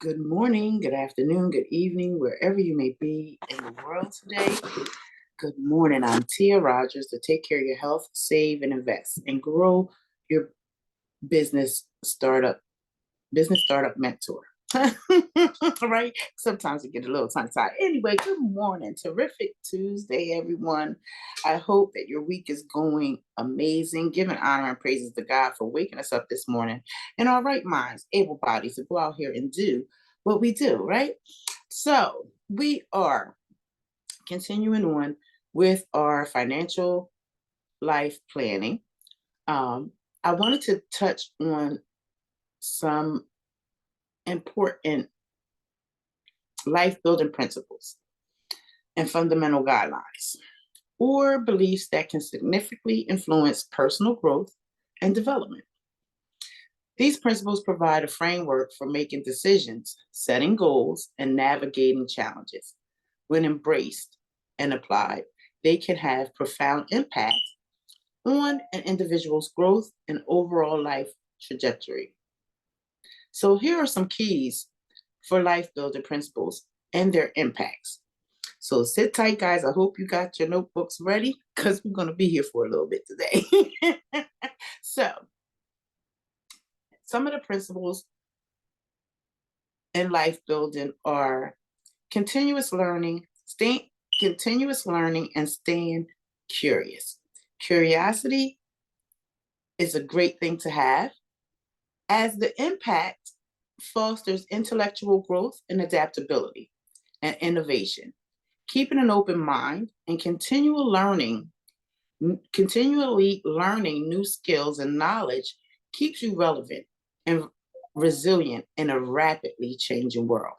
Good morning, good afternoon, good evening, wherever you may be in the world today. Good morning. I'm Tia Rogers to take care of your health, save, and invest, and grow your business startup mentor. Right? Sometimes we get a little tongue-tied. Anyway, good morning. Terrific Tuesday, everyone. I hope that your week is going amazing. Giving honor and praises to God for waking us up this morning in our right minds, able bodies to go out here and do what we do, right? So we are continuing on with our financial life planning. I wanted to touch on some important life building principles and fundamental guidelines or beliefs that can significantly influence personal growth and development. These principles provide a framework for making decisions, setting goals, and navigating challenges. When embraced and applied, they can have profound impact on an individual's growth and overall life trajectory. So here are some keys for life building principles and their impacts. So sit tight, guys. I hope you got your notebooks ready because we're going to be here for a little bit today. So some of the principles in life building are continuous learning, and staying curious. Curiosity is a great thing to have, as the impact fosters intellectual growth and adaptability and innovation. Keeping an open mind and continually learning new skills and knowledge keeps you relevant and resilient in a rapidly changing world.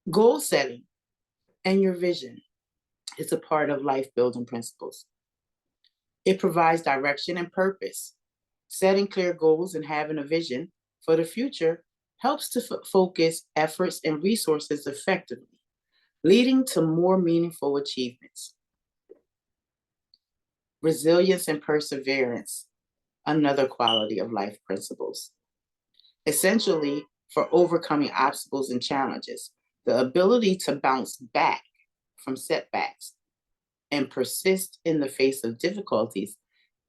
Goal setting and your vision is a part of life building principles. It provides direction and purpose. Setting clear goals and having a vision for the future helps to focus efforts and resources effectively, leading to more meaningful achievements. Resilience and perseverance, another quality of life principles. Essentially, for overcoming obstacles and challenges, the ability to bounce back from setbacks and persist in the face of difficulties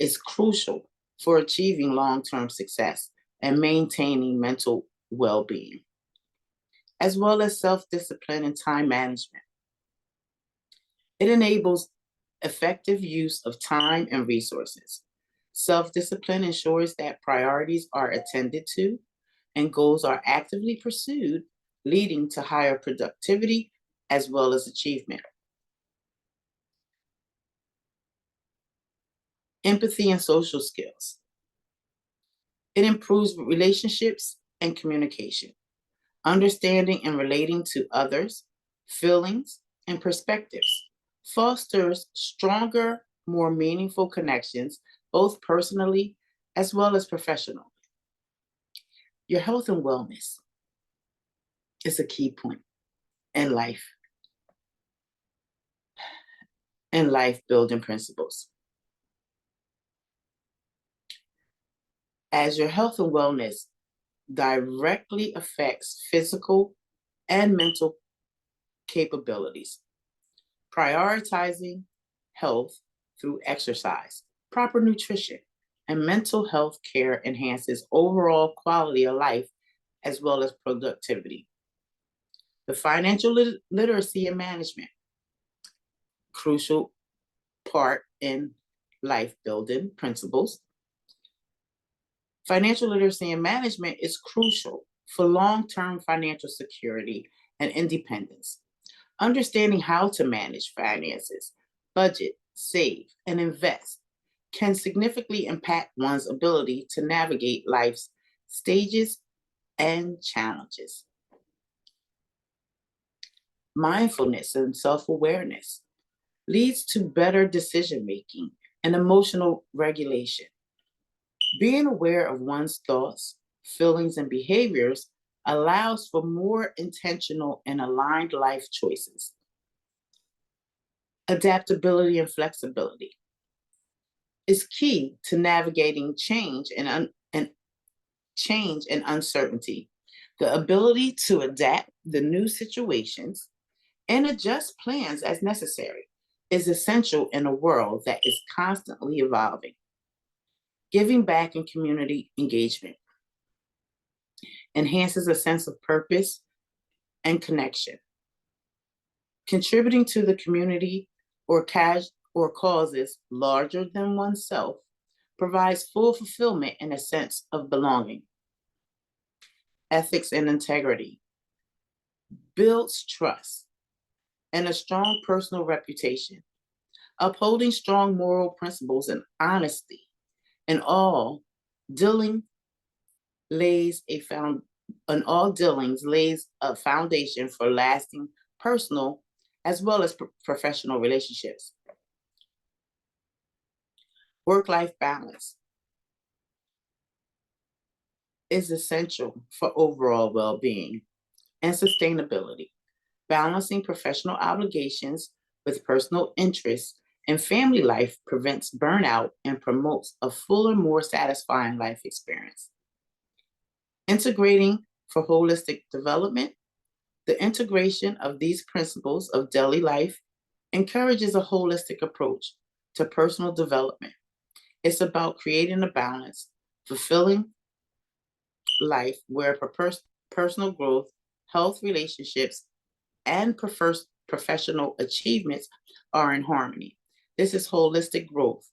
is crucial for achieving long-term success and maintaining mental well-being, as well as self-discipline and time management. It enables effective use of time and resources. Self-discipline ensures that priorities are attended to and goals are actively pursued, leading to higher productivity as well as achievement. Empathy and social skills. It improves relationships and communication, understanding and relating to others, feelings, and perspectives, fosters stronger, more meaningful connections, both personally as well as professionally. Your health and wellness is a key point in life and life building principles. As your health and wellness directly affects physical and mental capabilities. Prioritizing health through exercise, proper nutrition, and mental health care enhances overall quality of life as well as productivity. The financial literacy and management, crucial part in life building principles. Financial literacy and management is crucial for long-term financial security and independence. Understanding how to manage finances, budget, save, and invest can significantly impact one's ability to navigate life's stages and challenges. Mindfulness and self-awareness leads to better decision-making and emotional regulation. Being aware of one's thoughts, feelings, and behaviors allows for more intentional and aligned life choices. Adaptability and flexibility is key to navigating change and change, and uncertainty. The ability to adapt the new situations and adjust plans as necessary is essential in a world that is constantly evolving. Giving back and community engagement enhances a sense of purpose and connection. Contributing to the community or causes larger than oneself provides full fulfillment and a sense of belonging. Ethics and integrity builds trust and a strong personal reputation. Upholding strong moral principles and honesty in all dealing lays a found in all dealings lays a foundation for lasting personal as well as professional relationships. Work-life balance is essential for overall well-being and sustainability. Balancing professional obligations with personal interests and family life prevents burnout and promotes a fuller, more satisfying life experience. Integrating for holistic development, the integration of these principles of daily life encourages a holistic approach to personal development. It's about creating a balanced, fulfilling life where personal growth, health, relationships, and professional achievements are in harmony. This is holistic growth,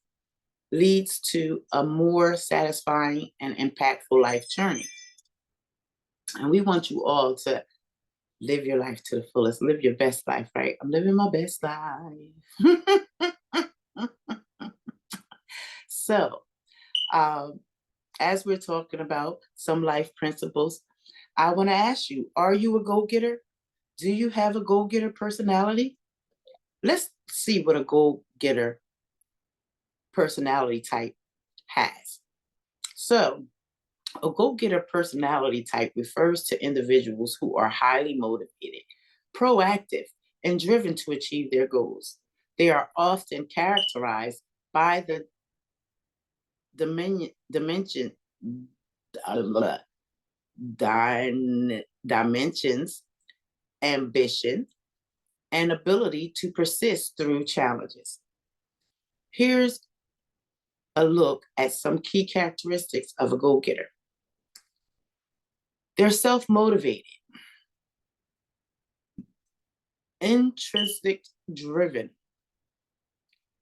leads to a more satisfying and impactful life journey. And we want you all to live your life to the fullest, live your best life, right? I'm living my best life. So, as we're talking about some life principles, I want to ask you, are you a go-getter? Do you have a go-getter personality? Let's see what a go-getter personality type has. So, a go-getter personality type refers to individuals who are highly motivated, proactive, and driven to achieve their goals. They are often characterized by the dimensions, ambition, and ability to persist through challenges. Here's a look at some key characteristics of a go-getter. They're self-motivated, intrinsic driven.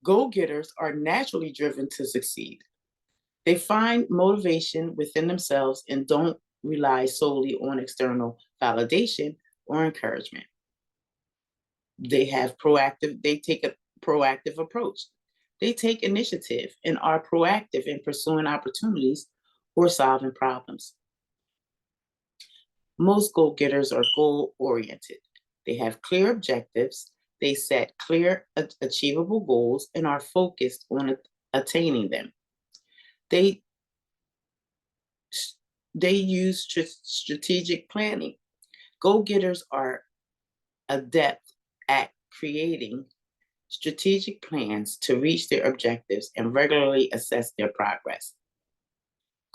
Go-getters are naturally driven to succeed. They find motivation within themselves and don't rely solely on external validation or encouragement. They take a proactive approach. They take initiative and are proactive in pursuing opportunities or solving problems. Most goal-getters are goal-oriented. They have clear objectives. They set clear, achievable goals and are focused on attaining them. They use strategic planning. Go-getters are adept at creating strategic plans to reach their objectives and regularly assess their progress.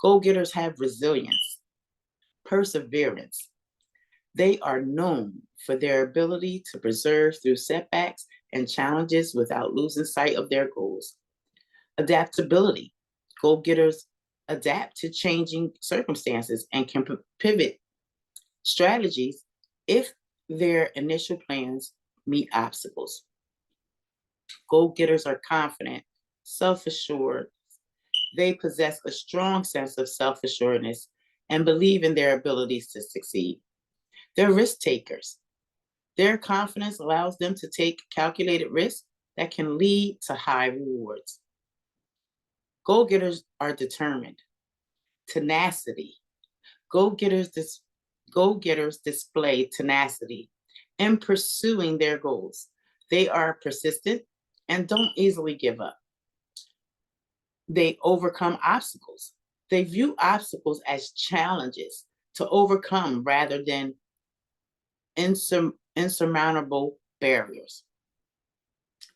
Go-getters have resilience, perseverance. They are known for their ability to persevere through setbacks and challenges without losing sight of their goals. Adaptability. Go-getters adapt to changing circumstances and can pivot strategies if their initial plans meet obstacles. Go-getters are confident, self-assured. They possess a strong sense of self-assuredness and believe in their abilities to succeed. They're risk takers. Their confidence allows them to take calculated risks that can lead to high rewards. Go-getters are determined. Tenacity. Go-getters display tenacity in pursuing their goals. They are persistent and don't easily give up. They overcome obstacles. They view obstacles as challenges to overcome rather than insurmountable barriers.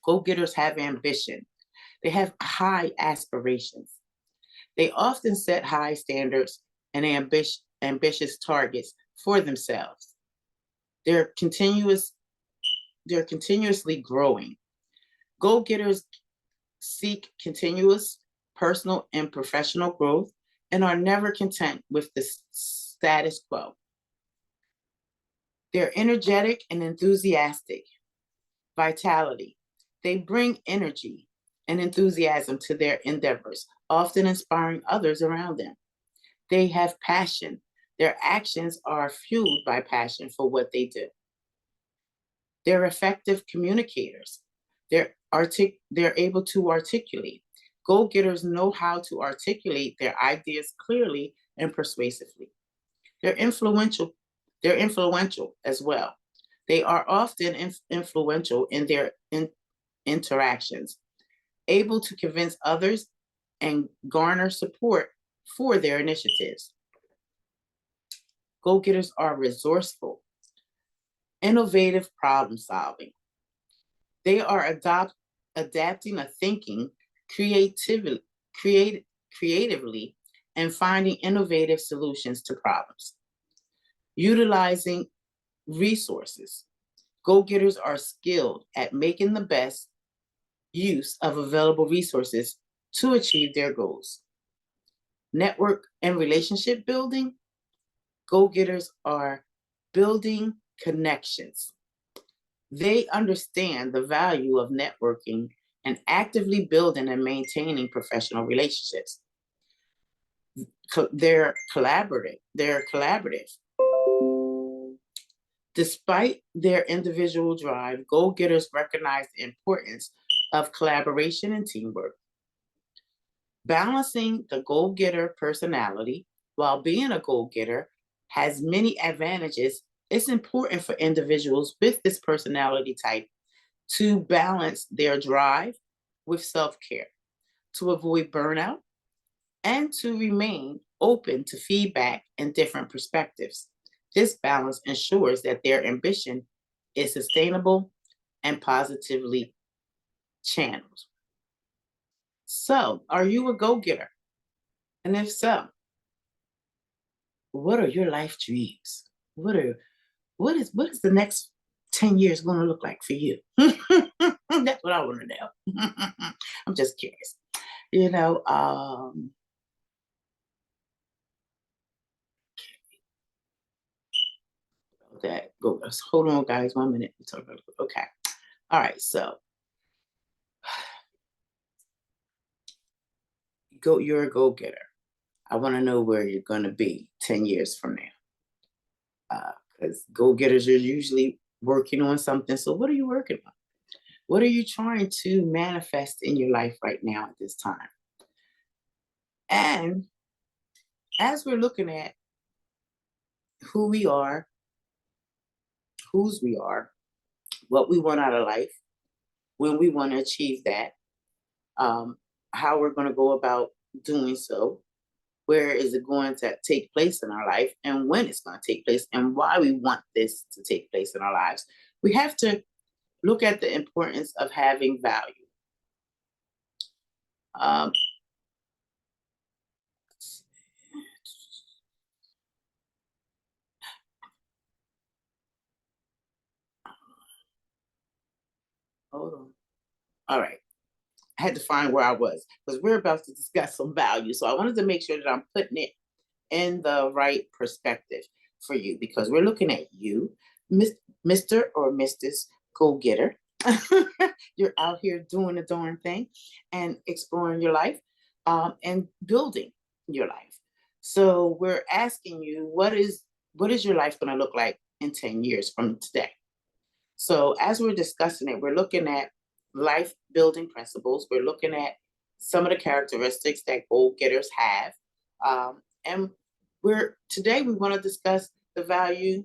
Go-getters have ambition. They have high aspirations. They often set high standards and ambitious targets for themselves. They're continuous, they're continuously growing. Go-getters seek continuous personal and professional growth and are never content with the status quo. They're energetic and enthusiastic, vitality. They bring energy and enthusiasm to their endeavors, often inspiring others around them. They have passion. Their actions are fueled by passion for what they do. They're effective communicators. They're able to articulate. Go-getters know how to articulate their ideas clearly and persuasively. They're influential. They're influential as well. They are often influential in their interactions, able to convince others and garner support for their initiatives. Go-getters are resourceful, innovative problem solving. They are adapting a thinking creatively and finding innovative solutions to problems. Utilizing resources. Go-getters are skilled at making the best use of available resources to achieve their goals. Network and relationship building. Go-getters are building connections. They understand the value of networking and actively building and maintaining professional relationships. They're collaborative. Despite their individual drive, go-getters recognize the importance of collaboration and teamwork. Balancing the go-getter personality while being a go-getter has many advantages. It's important for individuals with this personality type to balance their drive with self-care, to avoid burnout, and to remain open to feedback and different perspectives. This balance ensures that their ambition is sustainable and positively channeled. So, are you a go-getter? And if so, what are your life dreams? What is the next 10 years going to look like for you? That's what I want to know. I'm just curious. You know, hold on, guys, 1 minute. Okay. All right, so you're a go-getter. I want to know where you're going to be 10 years from now. Because go-getters are usually working on something. So what are you working on? What are you trying to manifest in your life right now at this time? And as we're looking at who we are, whose we are, what we want out of life, when we want to achieve that, how we're going to go about doing so, where is it going to take place in our life, and when it's going to take place, and why we want this to take place in our lives. We have to look at the importance of having value. Hold on. All right. I had to find where I was because we're about to discuss some value. So I wanted to make sure that I'm putting it in the right perspective for you, because we're looking at you, Mr. or Mrs. Go-getter. You're out here doing the darn thing and exploring your life and building your life. So we're asking you, what is your life going to look like in 10 years from today? So as we're discussing it, we're looking at life building principles. We're looking at some of the characteristics that go-getters have. And today we want to discuss the value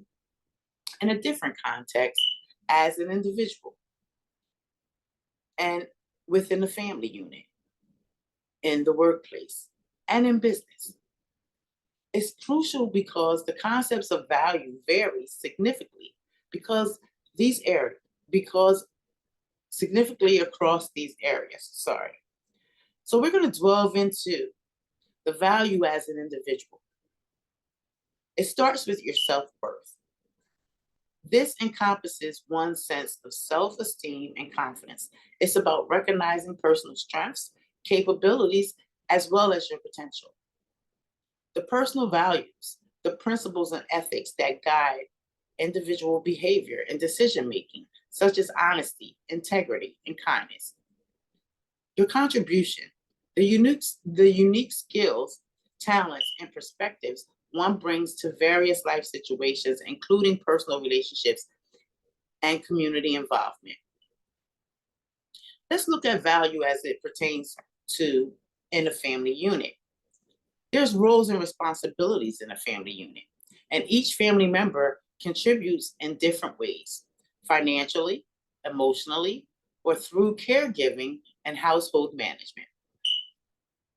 in a different context as an individual and within the family unit, in the workplace, and in business. It's crucial because the concepts of value vary significantly significantly across these areas. So we're going to delve into the value as an individual. It starts with your self-worth. This encompasses one's sense of self-esteem and confidence. It's about recognizing personal strengths, capabilities, as well as your potential. The personal values, the principles and ethics that guide individual behavior and decision making, such as honesty, integrity, and kindness. Your contribution, the unique skills, talents, and perspectives one brings to various life situations, including personal relationships and community involvement. Let's look at value as it pertains to in a family unit. There's roles and responsibilities in a family unit, and each family member contributes in different ways, financially, emotionally, or through caregiving and household management.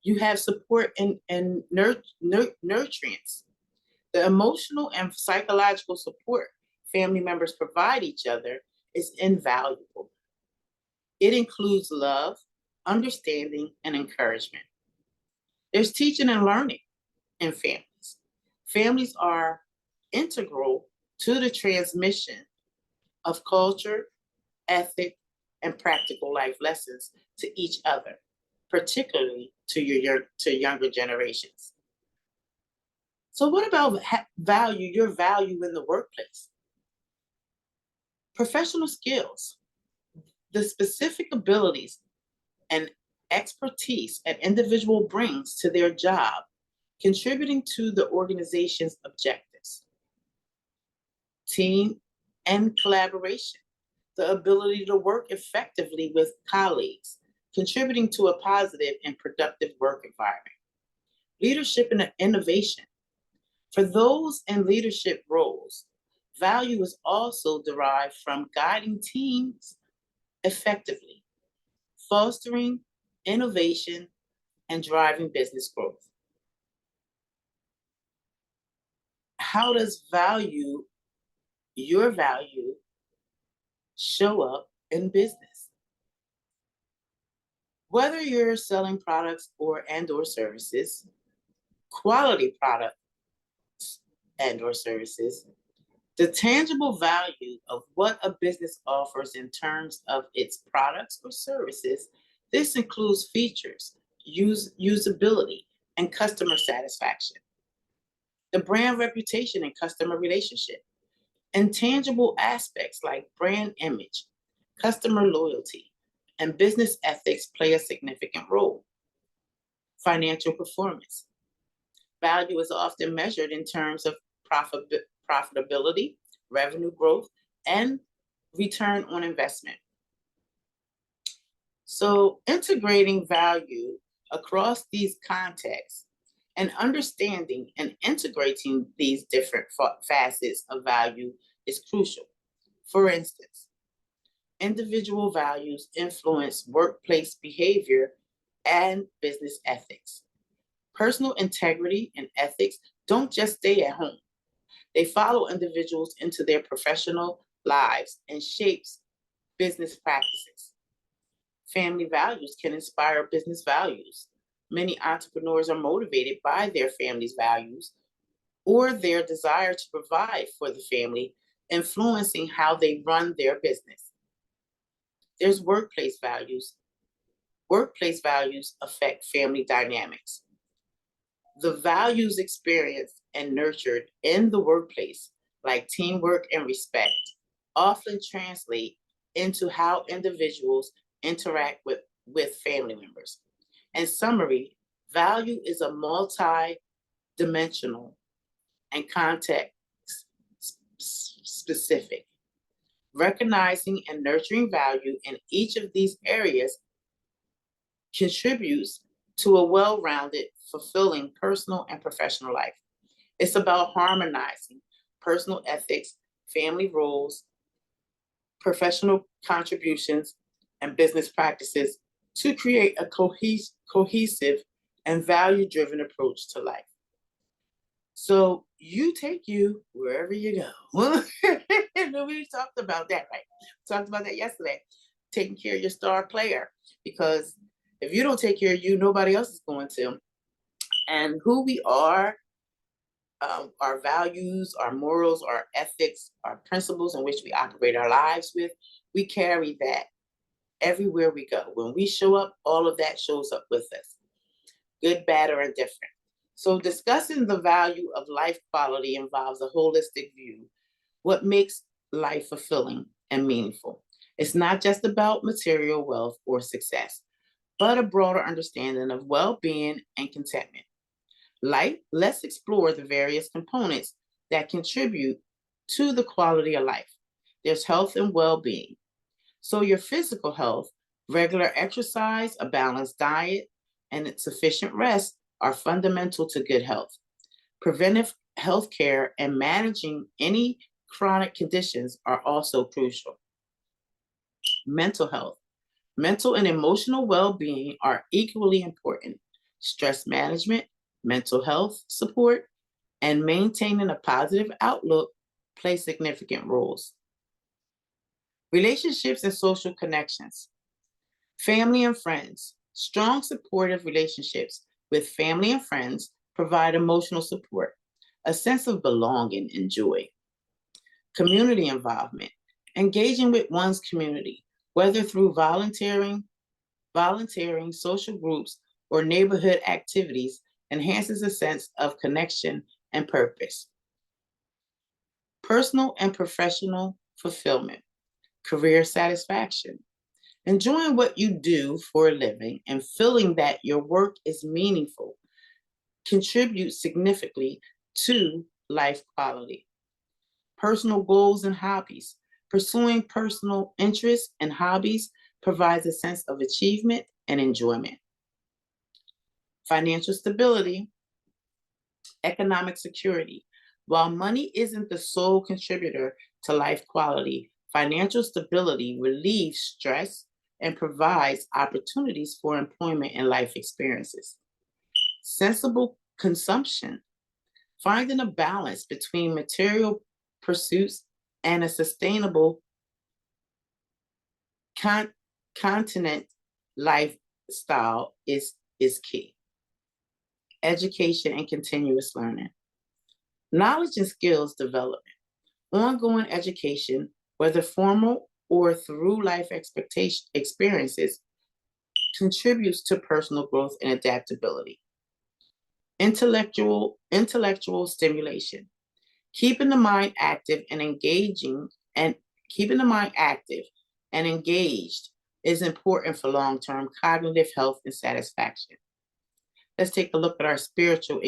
You have support and nurturance. The emotional and psychological support family members provide each other is invaluable. It includes love, understanding, and encouragement. There's teaching and learning in families. Families are integral to the transmission of culture, ethic, and practical life lessons to each other, particularly to younger generations. So, what about your value in the workplace? Professional skills, the specific abilities and expertise an individual brings to their job, contributing to the organization's objectives. Team and collaboration, the ability to work effectively with colleagues, contributing to a positive and productive work environment. Leadership and innovation. For those in leadership roles, value is also derived from guiding teams effectively, fostering innovation, and driving business growth. How does your value, show up in business? Whether you're selling products or services, quality products and or services, the tangible value of what a business offers in terms of its products or services, this includes features, usability, and customer satisfaction. The brand reputation and customer relationship. Intangible aspects like brand image, customer loyalty, and business ethics play a significant role. Financial performance. Value is often measured in terms of profitability, revenue growth, and return on investment. So, integrating value across these contexts and understanding and integrating these different facets of value is crucial. For instance, individual values influence workplace behavior and business ethics. Personal integrity and ethics don't just stay at home. They follow individuals into their professional lives and shapes business practices. Family values can inspire business values. Many entrepreneurs are motivated by their family's values or their desire to provide for the family, influencing how they run their business. There's workplace values. Workplace values affect family dynamics. The values experienced and nurtured in the workplace, like teamwork and respect, often translate into how individuals interact with family members. In summary, value is a multi-dimensional and context specific. Recognizing and nurturing value in each of these areas contributes to a well-rounded, fulfilling personal and professional life. It's about harmonizing personal ethics, family roles, professional contributions, and business practices to create a cohesive and value-driven approach to life. So you take you wherever you go. We talked about that, right? We talked about that yesterday. Taking care of your star player, because if you don't take care of you, nobody else is going to. And who we are our values, our morals, our ethics, our principles in which we operate our lives with. We carry that everywhere we go. When we show up, all of that shows up with us, good, bad, or indifferent. So, discussing the value of life quality involves a holistic view. What makes life fulfilling and meaningful? It's not just about material wealth or success, but a broader understanding of well being and contentment. Let's explore the various components that contribute to the quality of life. There's health and well being. So, your physical health, regular exercise, a balanced diet, and sufficient rest are fundamental to good health. Preventive health care and managing any chronic conditions are also crucial. Mental health. Mental and emotional well being are equally important. Stress management, mental health support, and maintaining a positive outlook play significant roles. Relationships and social connections. Family and friends. Strong supportive relationships with family and friends provide emotional support, a sense of belonging and joy. Community involvement. Engaging with one's community, whether through volunteering, social groups, or neighborhood activities, enhances a sense of connection and purpose. Personal and professional fulfillment, career satisfaction. Enjoying what you do for a living and feeling that your work is meaningful contributes significantly to life quality. Personal goals and hobbies. Pursuing personal interests and hobbies provides a sense of achievement and enjoyment. Financial stability, economic security. While money isn't the sole contributor to life quality, financial stability relieves stress and provides opportunities for employment and life experiences. Sensible consumption, finding a balance between material pursuits and a sustainable continent lifestyle is key. Education and continuous learning. Knowledge and skills development. Ongoing education, whether formal or through life experiences, contributes to personal growth and adaptability. Intellectual stimulation. Keeping the mind active and engaging and keeping the mind active and engaged is important for long-term cognitive health and satisfaction. Let's take a look at our spiritual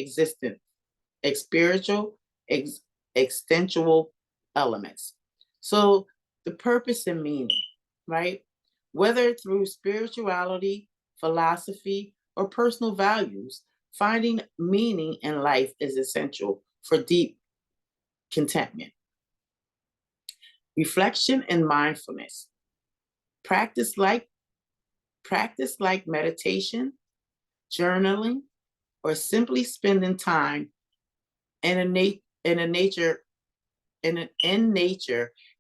existential elements. So the purpose and meaning, right? Whether through spirituality, philosophy, or personal values, finding meaning in life is essential for deep contentment. Reflection and mindfulness. Practice like meditation, journaling, or simply spending time in nature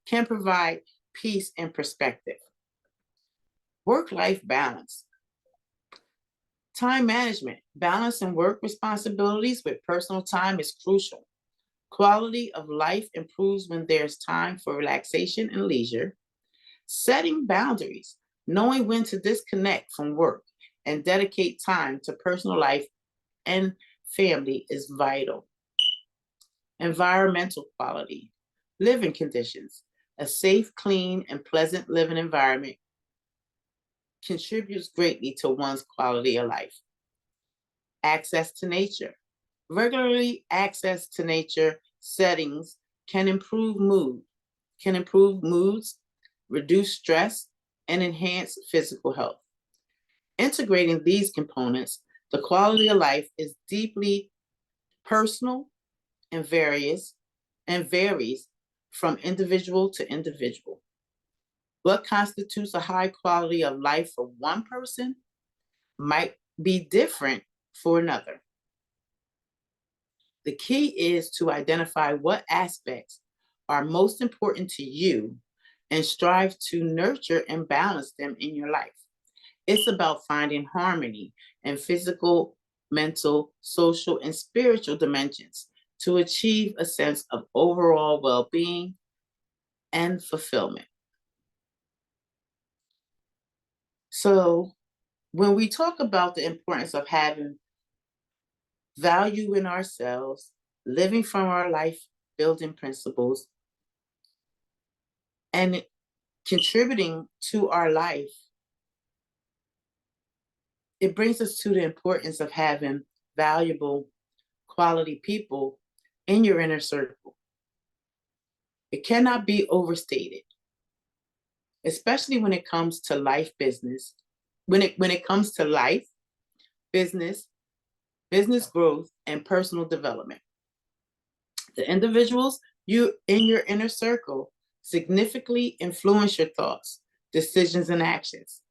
can provide peace and perspective. Work-life balance. Time management. Balancing work responsibilities with personal time is crucial. Quality of life improves when there's time for relaxation and leisure. Setting boundaries, knowing when to disconnect from work and dedicate time to personal life and family is vital. Environmental quality, living conditions. A safe, clean, and pleasant living environment contributes greatly to one's quality of life. Access to nature. Regularly access to nature settings can improve moods, reduce stress, and enhance physical health. Integrating these components, the quality of life is deeply personal and varies from individual to individual. What constitutes a high quality of life for one person might be different for another. The key is to identify what aspects are most important to you and strive to nurture and balance them in your life. It's about finding harmony in physical, mental, social, and spiritual dimensions to achieve a sense of overall well-being and fulfillment. So, when we talk about the importance of having value in ourselves, living from our life building principles, and contributing to our life, it brings us to the importance of having valuable, quality people in your inner circle. It cannot be overstated, especially when it comes to life business. When it comes to life, business, business growth, and personal development. The individuals you in your inner circle significantly influence your thoughts, decisions, and actions.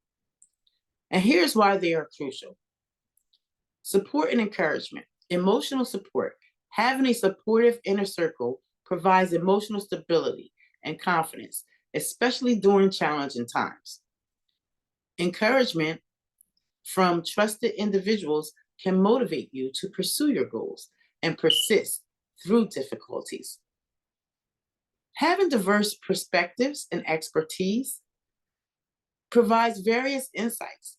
And here's why they are crucial. Support and encouragement, emotional support. Having a supportive inner circle provides emotional stability and confidence, especially during challenging times. Encouragement from trusted individuals can motivate you to pursue your goals and persist through difficulties. Having diverse perspectives and expertise provides various insights.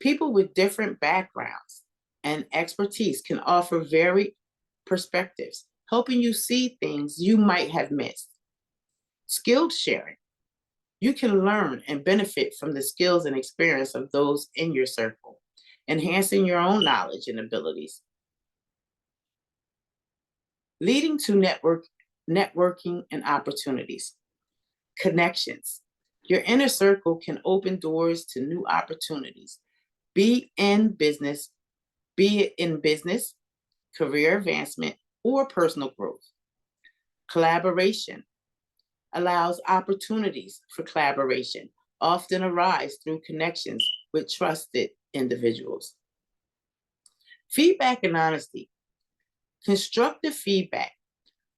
People with different backgrounds and expertise can offer varied perspectives, helping you see things you might have missed. Skill sharing. You can learn and benefit from the skills and experience of those in your circle, enhancing your own knowledge and abilities. Leading to networking and opportunities. Connections. Your inner circle can open doors to new opportunities, be it in business, career advancement, or personal growth. Collaboration allows opportunities for collaboration, often arise through connections with trusted individuals. Feedback and honesty. Constructive feedback.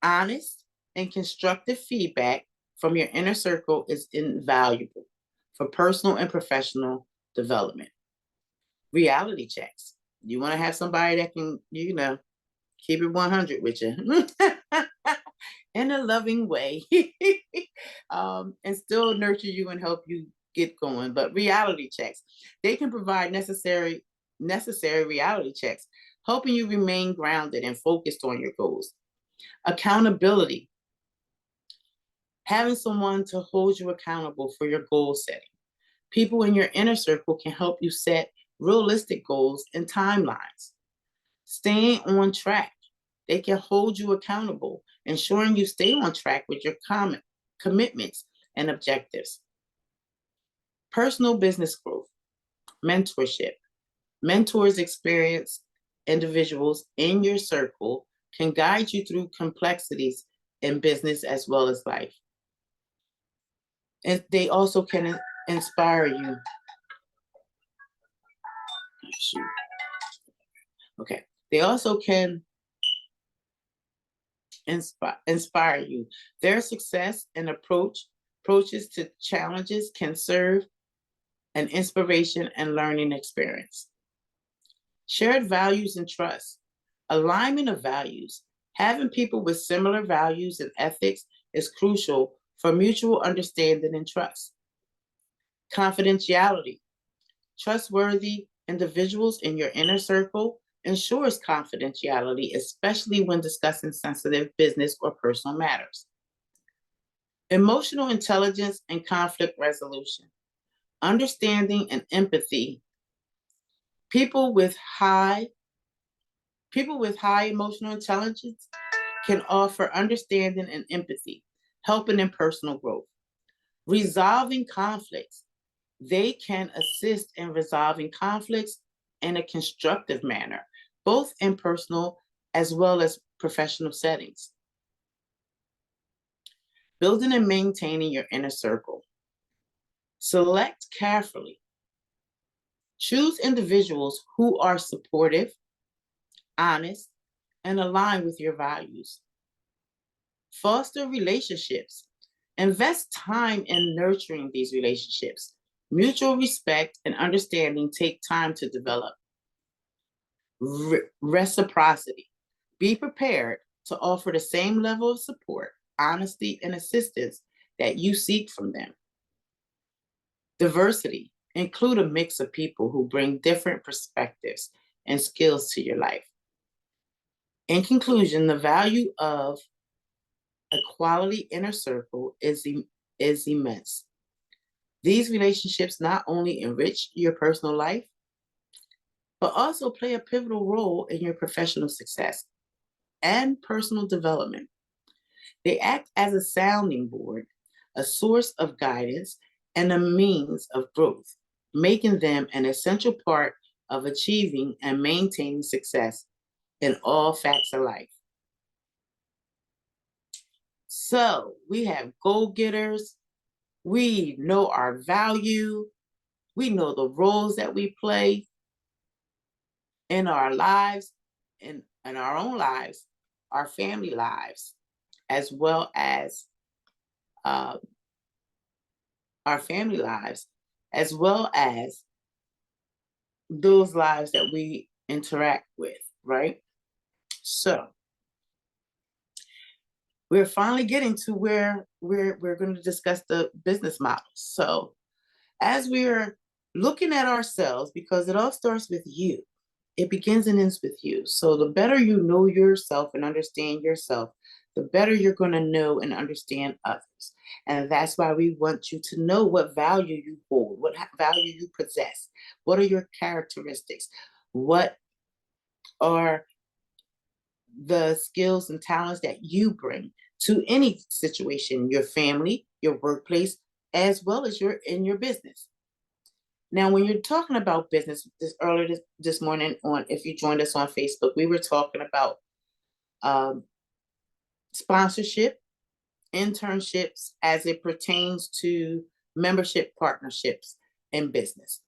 Honest and constructive feedback from your inner circle is invaluable for personal and professional development. Reality checks. You want to have somebody that can, keep it 100 with you in a loving way, and still nurture you and help you get going. But reality checks, they can provide necessary reality checks, helping you remain grounded and focused on your goals. Accountability, having someone to hold you accountable for your goal setting. People in your inner circle can help you set realistic goals and timelines. Staying on track, they can hold you accountable, ensuring you stay on track with your commitments and objectives. Personal business growth, mentorship. Mentors, experienced individuals in your circle can guide you through complexities in business as well as life. And they also can inspire you. Shoot. Okay. They also can inspire you. Their success and approaches to challenges can serve an inspiration and learning experience. Shared values and trust. Alignment of values. Having people with similar values and ethics is crucial for mutual understanding and trust. Confidentiality. Trustworthy individuals in your inner circle ensures confidentiality, especially when discussing sensitive business or personal matters. Emotional intelligence and conflict resolution. Understanding and empathy. People with high emotional intelligence can offer understanding and empathy, helping in personal growth. Resolving conflicts. They can assist in resolving conflicts in a constructive manner, both in personal as well as professional settings. Building and maintaining your inner circle. Select carefully. Choose individuals who are supportive, honest, and aligned with your values. Foster relationships. Invest time in nurturing these relationships. Mutual respect and understanding take time to develop. Reciprocity. Be prepared to offer the same level of support, honesty, and assistance that you seek from them. Diversity. Include a mix of people who bring different perspectives and skills to your life. In conclusion, the value of a quality inner circle is immense. These relationships not only enrich your personal life, but also play a pivotal role in your professional success and personal development. They act as a sounding board, a source of guidance, and a means of growth, making them an essential part of achieving and maintaining success in all facts of life. So we have goal-getters, we know our value, we know the roles that we play in our lives, in our own lives, our family lives, as well as our family lives, as well as those lives that we interact with, right? So we're finally getting to where we're going to discuss the business models. So as we're looking at ourselves, because it all starts with you, it begins and ends with you. So the better you know yourself and understand yourself, the better you're going to know and understand others. And that's why we want you to know what value you hold, what value you possess, what are your characteristics, what are the skills and talents that you bring to any situation, your family, your workplace, as well as in your business. Now, when you're talking about business, earlier this morning, if you joined us on Facebook, we were talking about sponsorship, internships as it pertains to membership partnerships in business.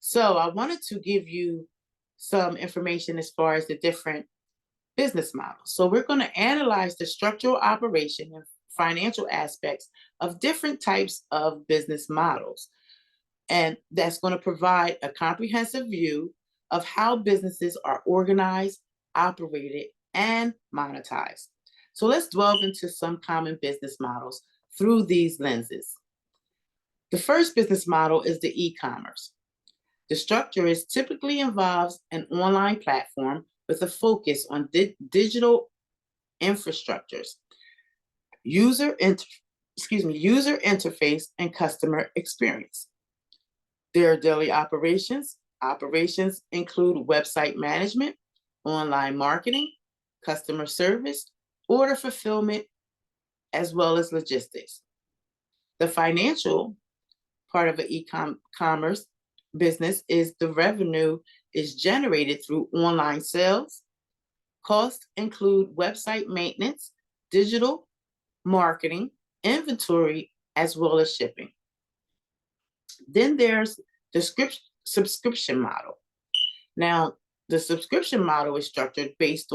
So I wanted to give you some information as far as the different business models. So we're going to analyze the structural operation and financial aspects of different types of business models. And that's going to provide a comprehensive view of how businesses are organized, operated, and monetized. So let's delve into some common business models through these lenses. The first business model is the e-commerce. The structure typically involves an online platform with a focus on digital infrastructures, user interface, and customer experience. Their daily operations. Operations include website management, online marketing, customer service, order fulfillment, as well as logistics. The financial part of an e-commerce business is the revenue is generated through online sales. Costs include website maintenance, digital marketing, inventory, as well as shipping. Then there's the subscription model. Now, the subscription model is structured based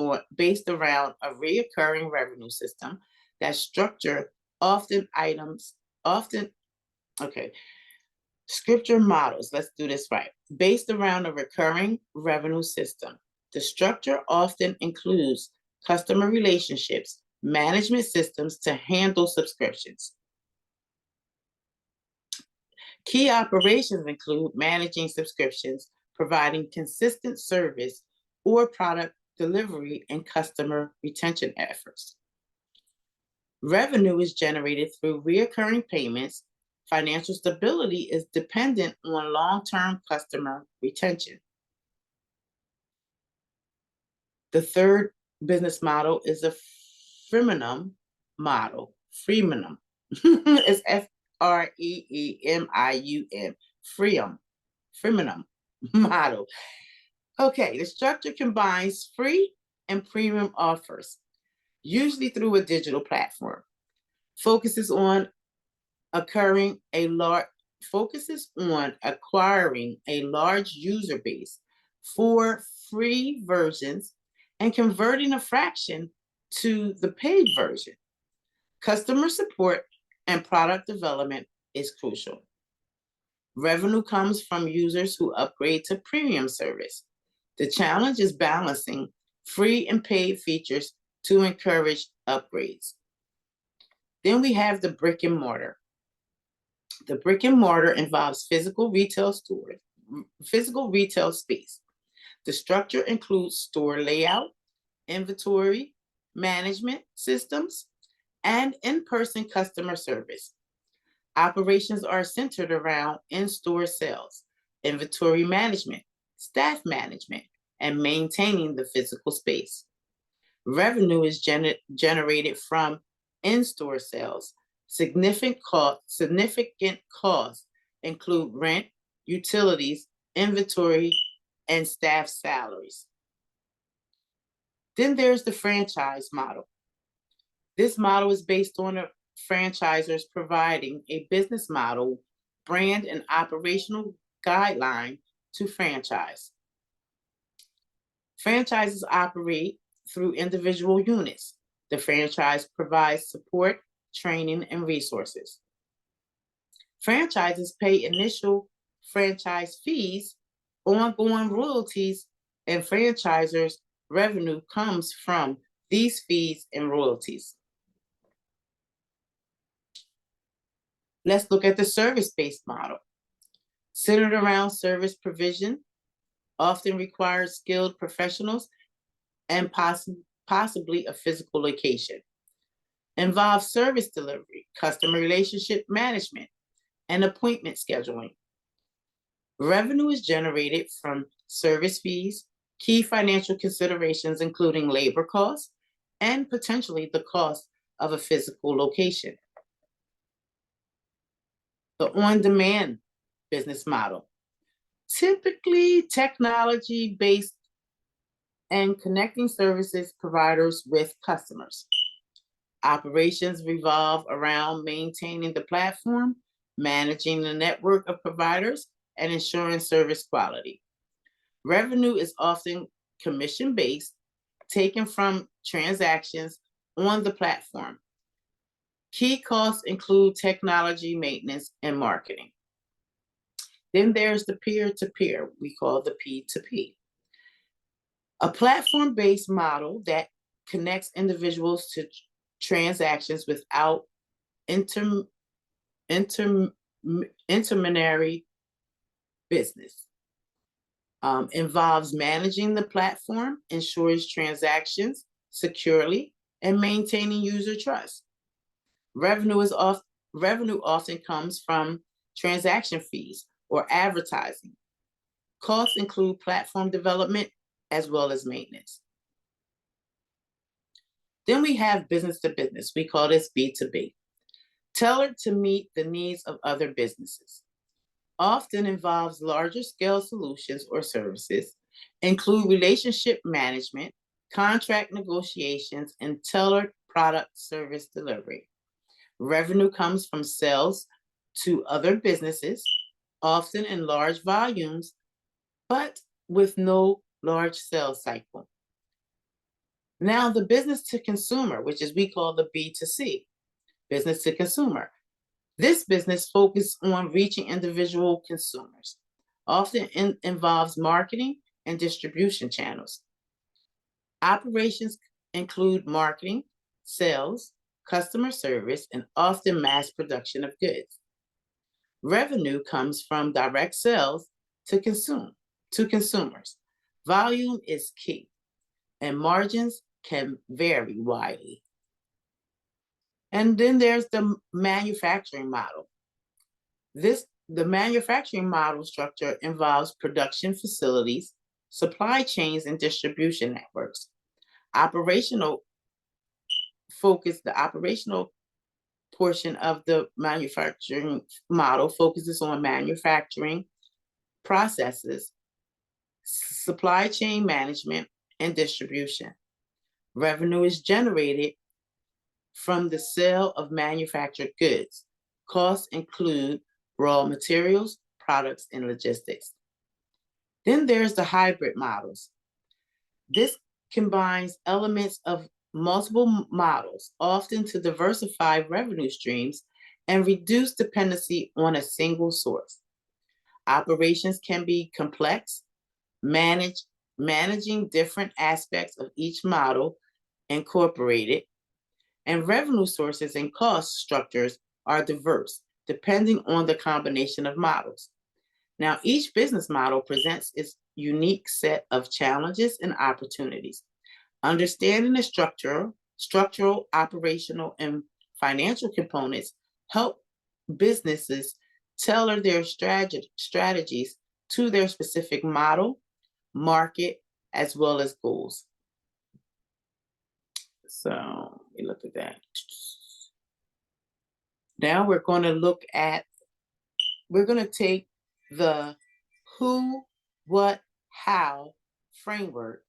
around a recurring revenue system that's structured scripture models, let's do this right. Based around a recurring revenue system, the structure often includes customer relationships, management systems to handle subscriptions. Key operations include managing subscriptions, providing consistent service or product delivery, and customer retention efforts. Revenue is generated through recurring payments. Financial stability is dependent on long-term customer retention. The third business model is a freemium model. Freemium. It's Freemium. Freemium model. Okay, the structure combines free and premium offers, usually through a digital platform. Focuses on acquiring a large user base for free versions and converting a fraction to the paid version. Customer support and product development is crucial. Revenue comes from users who upgrade to premium service. The challenge is balancing free and paid features to encourage upgrades. Then we have the brick and mortar. The brick and mortar involves physical retail space. The structure includes store layout, inventory management systems, and in-person customer service. Operations are centered around in-store sales, inventory management, staff management, and maintaining the physical space. Revenue is generated from in-store sales. Significant costs include rent, utilities, inventory, and staff salaries. Then there's the franchise model. This model is based on a franchisors providing a business model, brand, and operational guideline to franchise. Franchises operate through individual units. The franchise provides support, training, and resources. Franchises pay initial franchise fees, ongoing royalties, and franchisors' revenue comes from these fees and royalties. Let's look at the service-based model. Centered around service provision, often requires skilled professionals and possibly a physical location. Involves service delivery, customer relationship management, and appointment scheduling. Revenue is generated from service fees, key financial considerations including labor costs, and potentially the cost of a physical location. The on-demand business model, typically technology-based and connecting services providers with customers. Operations revolve around maintaining the platform, managing the network of providers, and ensuring service quality. Revenue is often commission-based, taken from transactions on the platform. Key costs include technology, maintenance, and marketing. Then there's the peer-to-peer, we call the P2P. A platform-based model that connects individuals to transactions without intermediary business. Involves managing the platform, ensures transactions securely, and maintaining user trust. Revenue often comes from transaction fees or advertising. Costs include platform development as well as maintenance. Then we have business to business. We call this B2B. Tailored to meet the needs of other businesses. Often involves larger scale solutions or services, include relationship management, contract negotiations, and tailored product service delivery. Revenue comes from sales to other businesses, often in large volumes, but with no large sales cycle. Now, the business to consumer, which is we call the B2C, business to consumer. This business focuses on reaching individual consumers, often involves marketing and distribution channels. Operations include marketing, sales, customer service, and often mass production of goods. Revenue comes from direct sales to consumers. Volume is key, and margins can vary widely. And then there's the manufacturing model. The manufacturing model structure involves production facilities, supply chains, and distribution networks. The operational portion of the manufacturing model focuses on manufacturing processes, supply chain management, and distribution. Revenue is generated from the sale of manufactured goods. Costs include raw materials, products, and logistics. Then there's the hybrid models. This combines elements of multiple models, often to diversify revenue streams and reduce dependency on a single source. Operations can be complex, managing different aspects of each model incorporated, and revenue sources and cost structures are diverse, depending on the combination of models. Now, each business model presents its unique set of challenges and opportunities. Understanding the structural, operational, and financial components help businesses tailor their strategies to their specific model, market, as well as goals. So let me look at that. Now we're going to take the who, what, how framework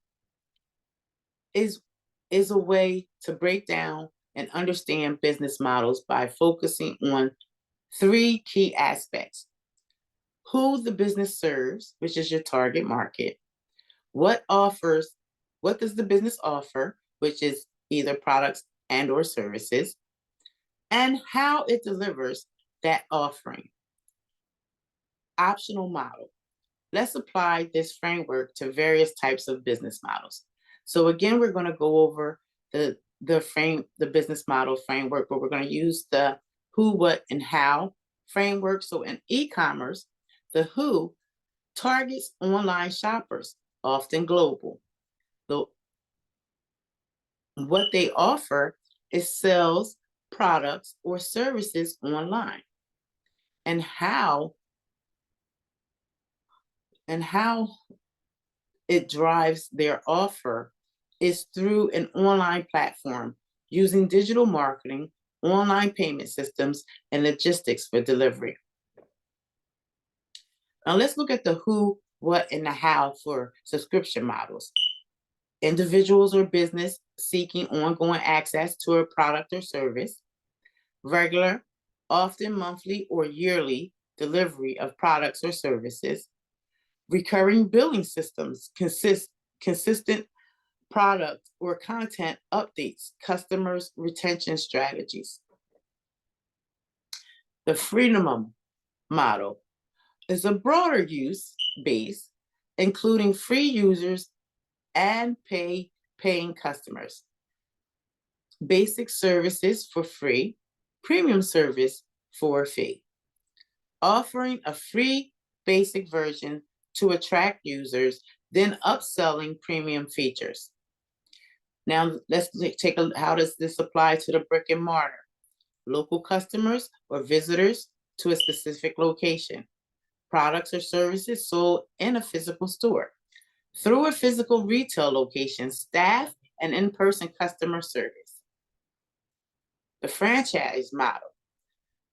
is a way to break down and understand business models by focusing on three key aspects: who the business serves, which is your target market; what does the business offer, which is either products and or services; and how it delivers that offering. Optional model. Let's apply this framework to various types of business models. So again, we're going to go over the business model framework, but we're going to use the who, what, and how framework. So in e-commerce, the who targets online shoppers, often global. So what they offer is sells products or services online. And how it drives their offer is through an online platform using digital marketing, online payment systems, and logistics for delivery. Now let's look at the who, what, and the how for subscription models. Individuals or business seeking ongoing access to a product or service. Regular, often monthly or yearly delivery of products or services. Recurring billing systems, consistent product or content updates, customers' retention strategies. The freemium model is a broader use base, including free users and paying customers. Basic services for free, premium service for a fee. Offering a free basic version to attract users, then upselling premium features. Now let's take how does this apply to the brick and mortar? Local customers or visitors to a specific location. Products or services sold in a physical store. Through a physical retail location, staff and in-person customer service. The franchise model.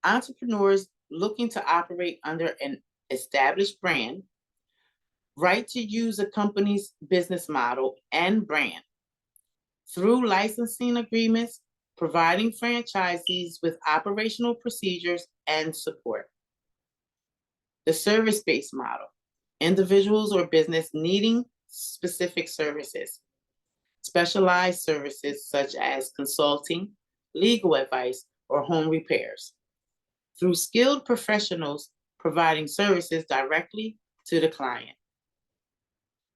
Entrepreneurs looking to operate under an established brand, right to use a company's business model and brand. Through licensing agreements, providing franchisees with operational procedures and support. The service-based model. Individuals or business needing specific services. Specialized services such as consulting, legal advice, or home repairs. Through skilled professionals providing services directly to the client.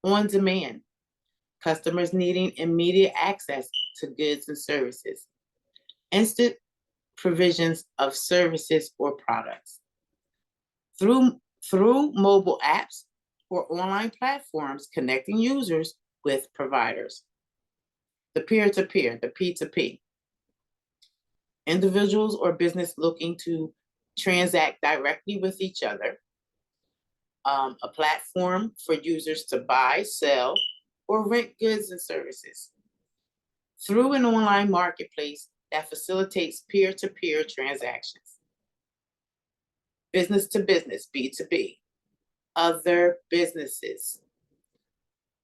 On demand. Customers needing immediate access to goods and services. Instant provisions of services or products. Through mobile apps or online platforms connecting users with providers. The peer-to-peer, the P2P. Individuals or business looking to transact directly with each other. A platform for users to buy, sell, or rent goods and services. Through an online marketplace that facilitates peer-to-peer transactions. Business to business, B2B. Other businesses.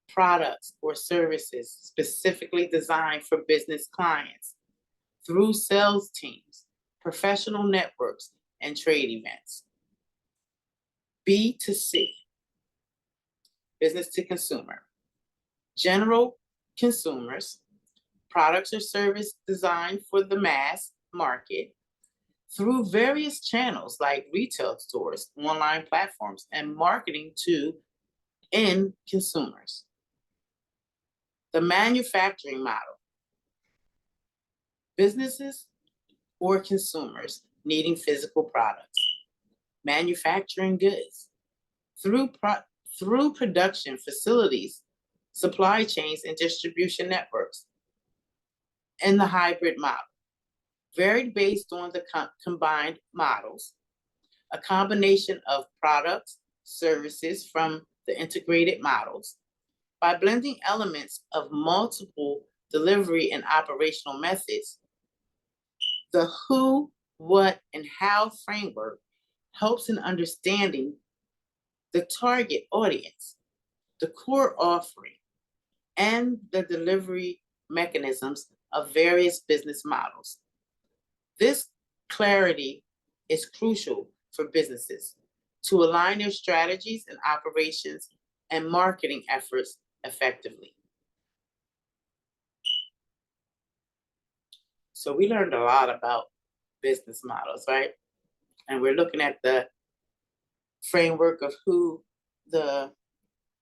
Products or services specifically designed for business clients. Through sales teams, professional networks, and trade events. B2C, business to consumer. General consumers, products or service designed for the mass market through various channels like retail stores, online platforms, and marketing to end consumers. The manufacturing model, businesses or consumers needing physical products, manufacturing goods, through, through production facilities, supply chains, and distribution networks, and the hybrid model, varied based on the combined models, a combination of products, services from the integrated models. By blending elements of multiple delivery and operational methods, the who, what, and how framework helps in understanding the target audience, the core offering, and the delivery mechanisms of various business models. This clarity is crucial for businesses to align their strategies and operations and marketing efforts effectively. So we learned a lot about business models, right? And we're looking at the framework of who the,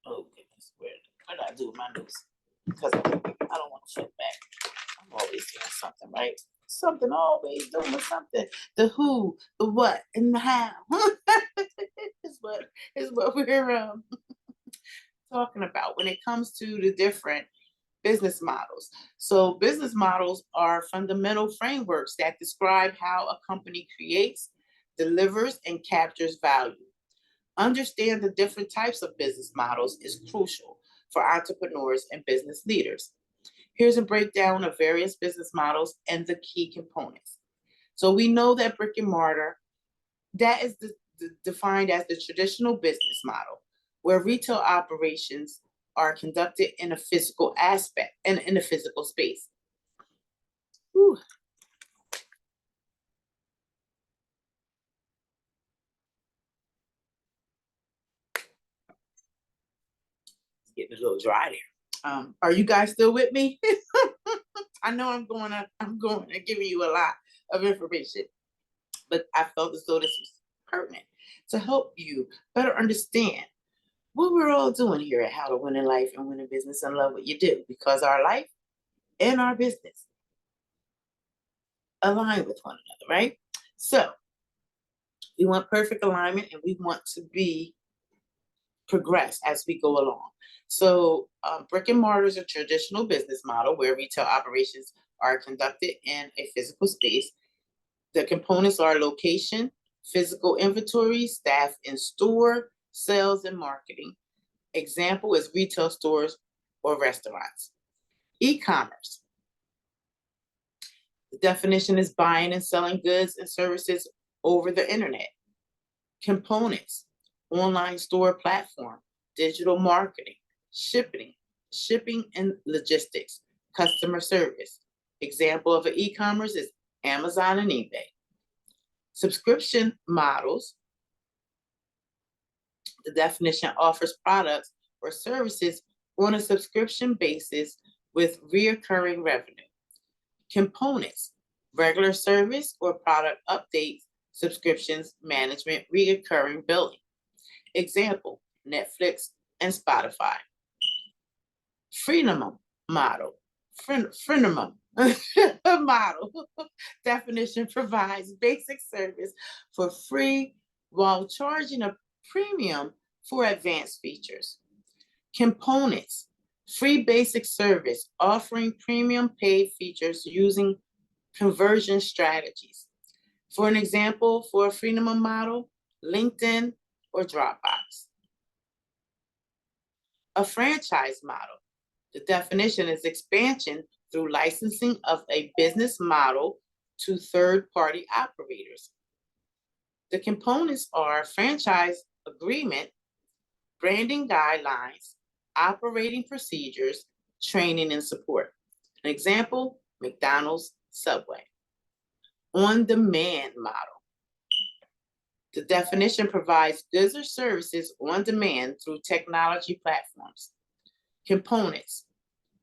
oh goodness, what did I do with my notes? Because I don't want to flip back. I'm always doing something, right? Something, always doing something. The who, the what, and the how is what we're talking about when it comes to the different business models. So business models are fundamental frameworks that describe how a company creates, delivers, and captures value. Understand the different types of business models is crucial for entrepreneurs and business leaders. Here's a breakdown of various business models and the key components. So we know that brick and mortar, that is defined as the traditional business model, where retail operations are conducted in a physical aspect and in a physical space. Whew. It's getting a little dry there. Are you guys still with me? I know I'm going to give you a lot of information, but I felt as though this was pertinent to help you better understand what we're all doing here at How to Win in Life and Win in Business and Love What You Do, because our life and our business align with one another, right? So we want perfect alignment and we want to be progress as we go along. So brick and mortar is a traditional business model where retail operations are conducted in a physical space. The components are location, physical inventory, staff in store, sales, and marketing. Example is retail stores or restaurants. E-commerce. The definition is buying and selling goods and services over the internet. Components, online store platform, digital marketing, shipping and logistics, customer service. Example of an e-commerce is Amazon and eBay. Subscription models. The definition offers products or services on a subscription basis with recurring revenue. Components, regular service or product updates, subscriptions, management, recurring billing. Example, Netflix and Spotify. Freemium model. Freemium model. Definition provides basic service for free while charging a premium for advanced features. Components, free basic service offering premium paid features using conversion strategies. For an example, for a freemium model, LinkedIn or Dropbox. A franchise model. The definition is expansion through licensing of a business model to third-party operators. The components are franchise agreement, branding guidelines, operating procedures, training and support. An example, McDonald's, Subway. On-demand model. The definition provides goods or services on demand through technology platforms. Components,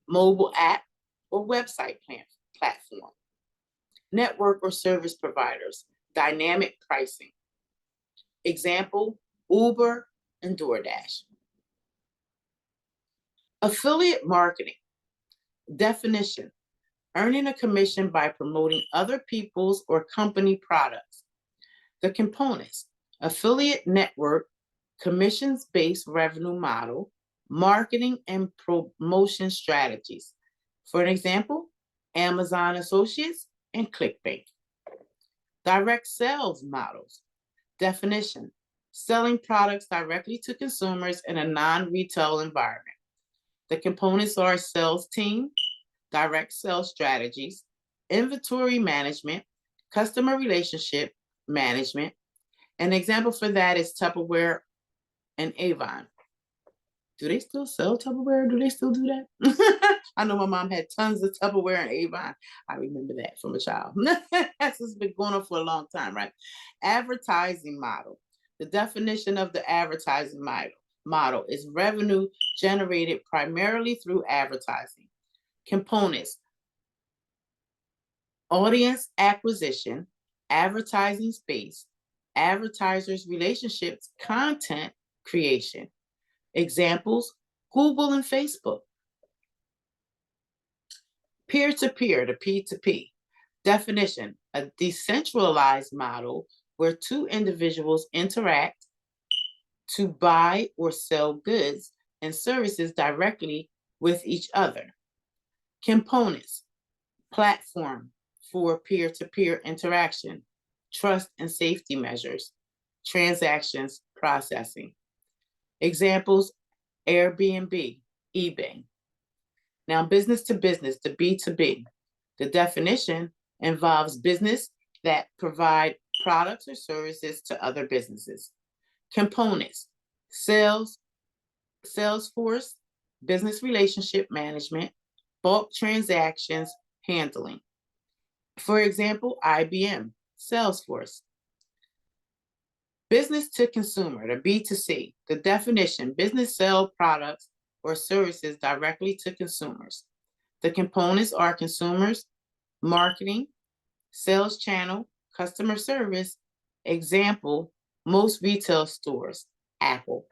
mobile app or website platform. Network or service providers, dynamic pricing. Example, Uber and DoorDash. Affiliate marketing. Definition, earning a commission by promoting other people's or company products. The components: affiliate network, commissions-based revenue model, marketing and promotion strategies. For an example, Amazon Associates and ClickBank. Direct sales models. Definition: selling products directly to consumers in a non-retail environment. The components are sales team, direct sales strategies, inventory management, customer relationship management. An example for that is Tupperware and Avon. Do they still sell Tupperware? Do they still do that? I know my mom had tons of Tupperware and Avon. I remember that from a child. This has been going on for a long time, right? Advertising model. The definition of the advertising model is revenue generated primarily through advertising. Components: audience acquisition, advertising space, advertisers' relationships, content creation. Examples: Google and Facebook. Peer-to-peer, the P2P. Definition: a decentralized model where two individuals interact to buy or sell goods and services directly with each other. Components: platform for peer-to-peer interaction, trust and safety measures, transactions processing. Examples: Airbnb, eBay. Now, business to business, the B2B. The definition involves business that provide products or services to other businesses. Components: sales, Salesforce, business relationship management, bulk transactions handling. For example, IBM, Salesforce. Business to consumer, the B2C. The definition: business sell products or services directly to consumers. The components are consumers, marketing, sales channel, customer service. Example, most retail stores, Apple.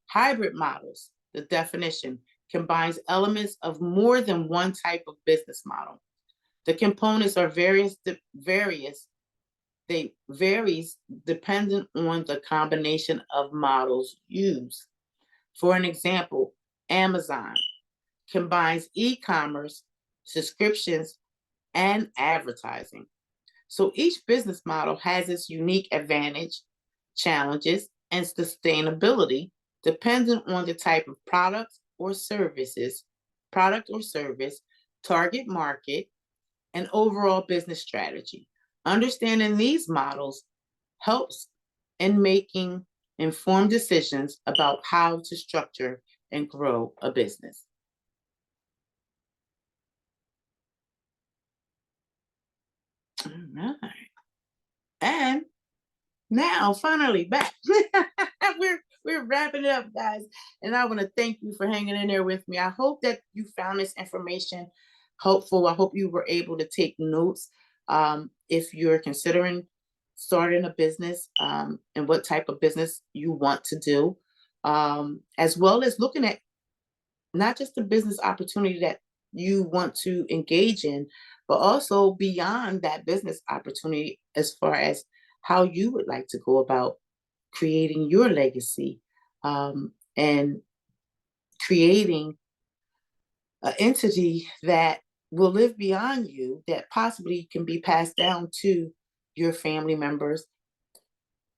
Hybrid models. The definition combines elements of more than one type of business model. The components are varies dependent on the combination of models used. For an example, Amazon combines e-commerce, subscriptions, and advertising. So each business model has its unique advantage, challenges, and sustainability dependent on the type of product or service, target market, and overall business strategy. Understanding these models helps in making informed decisions about how to structure and grow a business. All right. And now, finally, back. we're wrapping it up, guys. And I want to thank you for hanging in there with me. I hope that you found this information helpful. I hope you were able to take notes if you're considering starting a business and what type of business you want to do, as well as looking at not just the business opportunity that you want to engage in, but also beyond that business opportunity as far as how you would like to go about creating your legacy and creating an entity that will live beyond you, that possibly can be passed down to your family members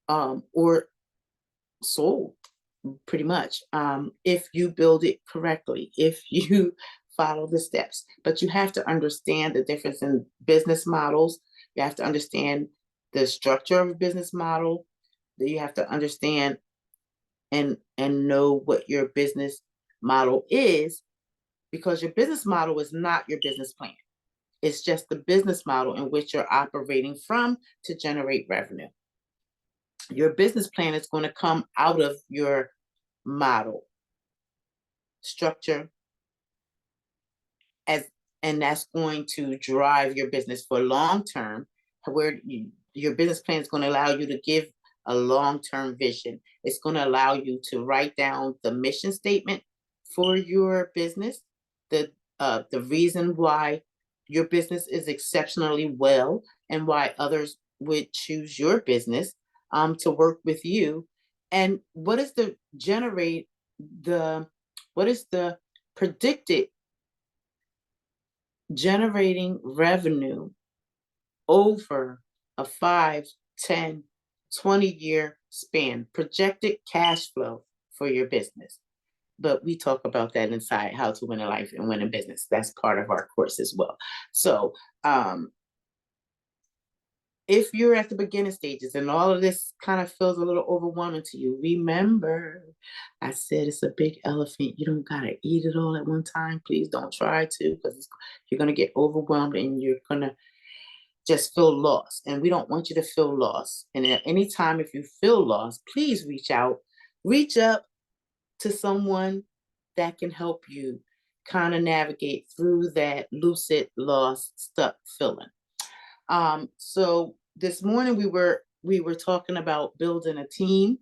or sold, pretty much, if you build it correctly, if you follow the steps. But you have to understand the difference in business models. You have to understand the structure of a business model. You have to understand and know what your business model is, because your business model is not your business plan. It's just the business model in which you're operating from to generate revenue. Your business plan is going to come out of your model structure, and that's going to drive your business for long term, where your business plan is going to allow you to give a long-term vision. It's going to allow you to write down the mission statement for your business, the the reason why your business is exceptionally well and why others would choose your business to work with you. And the what is the predicted generating revenue over a 5, 10, 20-year span, projected cash flow for your business. But we talk about that inside How to Win in Life and Win in Business. That's part of our course as well. So, if you're at the beginning stages and all of this kind of feels a little overwhelming to you, remember I said it's a big elephant. You don't got to eat it all at one time. Please don't try to, because you're going to get overwhelmed and you're going to just feel lost. And we don't want you to feel lost. And at any time, if you feel lost, please reach up to someone that can help you kind of navigate through that lucid, lost, stuck feeling. So this morning we were talking about building a team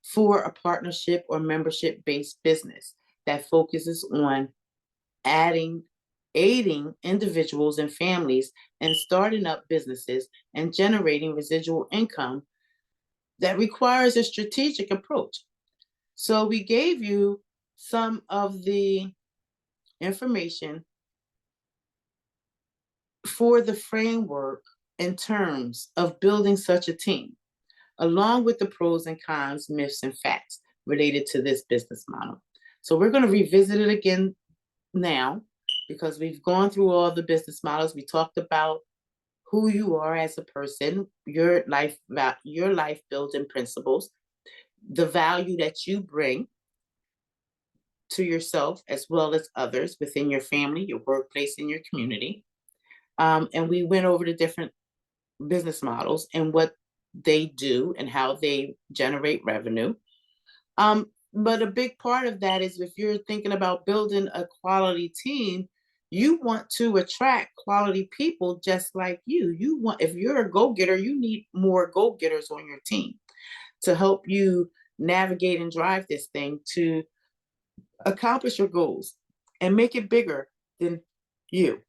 for a partnership or membership based business that focuses on aiding individuals and families in starting up businesses and generating residual income that requires a strategic approach. So we gave you some of the information for the framework in terms of building such a team, along with the pros and cons, myths, and facts related to this business model. So we're going to revisit it again now because we've gone through all the business models. We talked about who you are as a person, your life building principles, the value that you bring to yourself as well as others within your family, your workplace, and your community. And we went over the different business models and what they do and how they generate revenue. But a big part of that is if you're thinking about building a quality team, you want to attract quality people just like you. If you're a go-getter, you need more go-getters on your team to help you navigate and drive this thing to accomplish your goals and make it bigger than you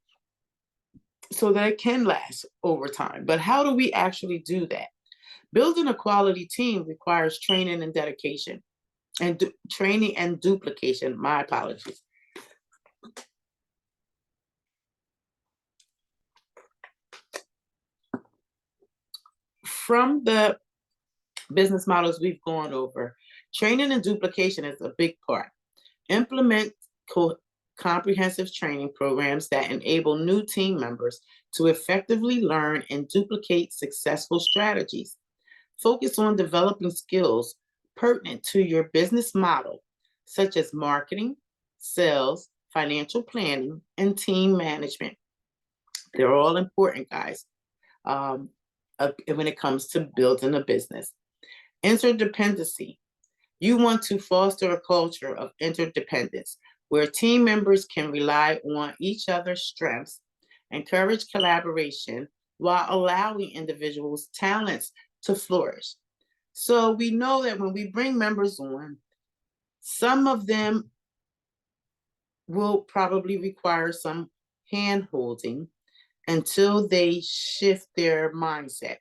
so that it can last over time. But how do we actually do that? Building a quality team requires training and dedication and training and duplication. My apologies. From the business models we've gone over, training and duplication is a big part. Implement comprehensive training programs that enable new team members to effectively learn and duplicate successful strategies. Focus on developing skills pertinent to your business model, such as marketing, sales, financial planning, and team management. They're all important, guys, when it comes to building a business. Interdependency. You want to foster a culture of interdependence where team members can rely on each other's strengths, encourage collaboration, while allowing individuals' talents to flourish. So we know that when we bring members on, some of them will probably require some hand holding until they shift their mindset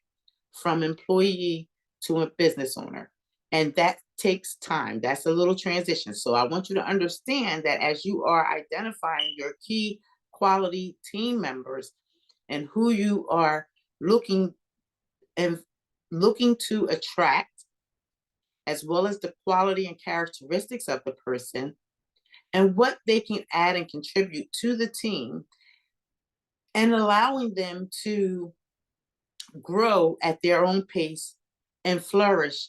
from employee to a business owner. And that takes time. That's a little transition. So I want you to understand that as you are identifying your key quality team members and who you are looking to attract, as well as the quality and characteristics of the person and what they can add and contribute to the team, and allowing them to grow at their own pace and flourish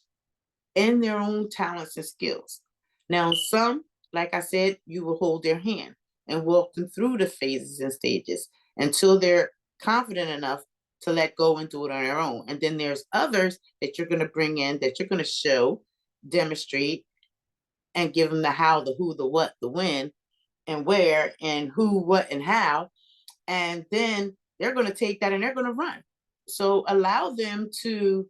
in their own talents and skills. Now, some, like I said, you will hold their hand and walk them through the phases and stages until they're confident enough to let go and do it on their own. And then there's others that you're going to bring in, that you're going to show, demonstrate, and give them the how, the who, the what, the when, and where, and who, what, and how. And then they're going to take that and they're going to run. So allow them to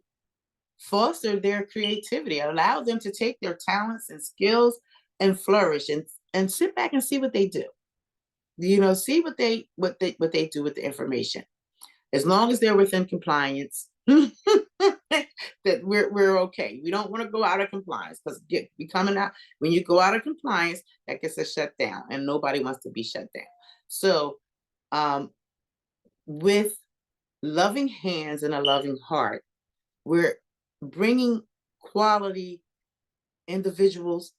foster their creativity, allow them to take their talents and skills and flourish, and sit back and see what they do. See what they do with the information. As long as they're within compliance, that we're okay. We don't want to go out of compliance because we coming out when you go out of compliance, that gets us shut down, and nobody wants to be shut down. So, um, with loving hands and a loving heart, we're bringing quality individuals,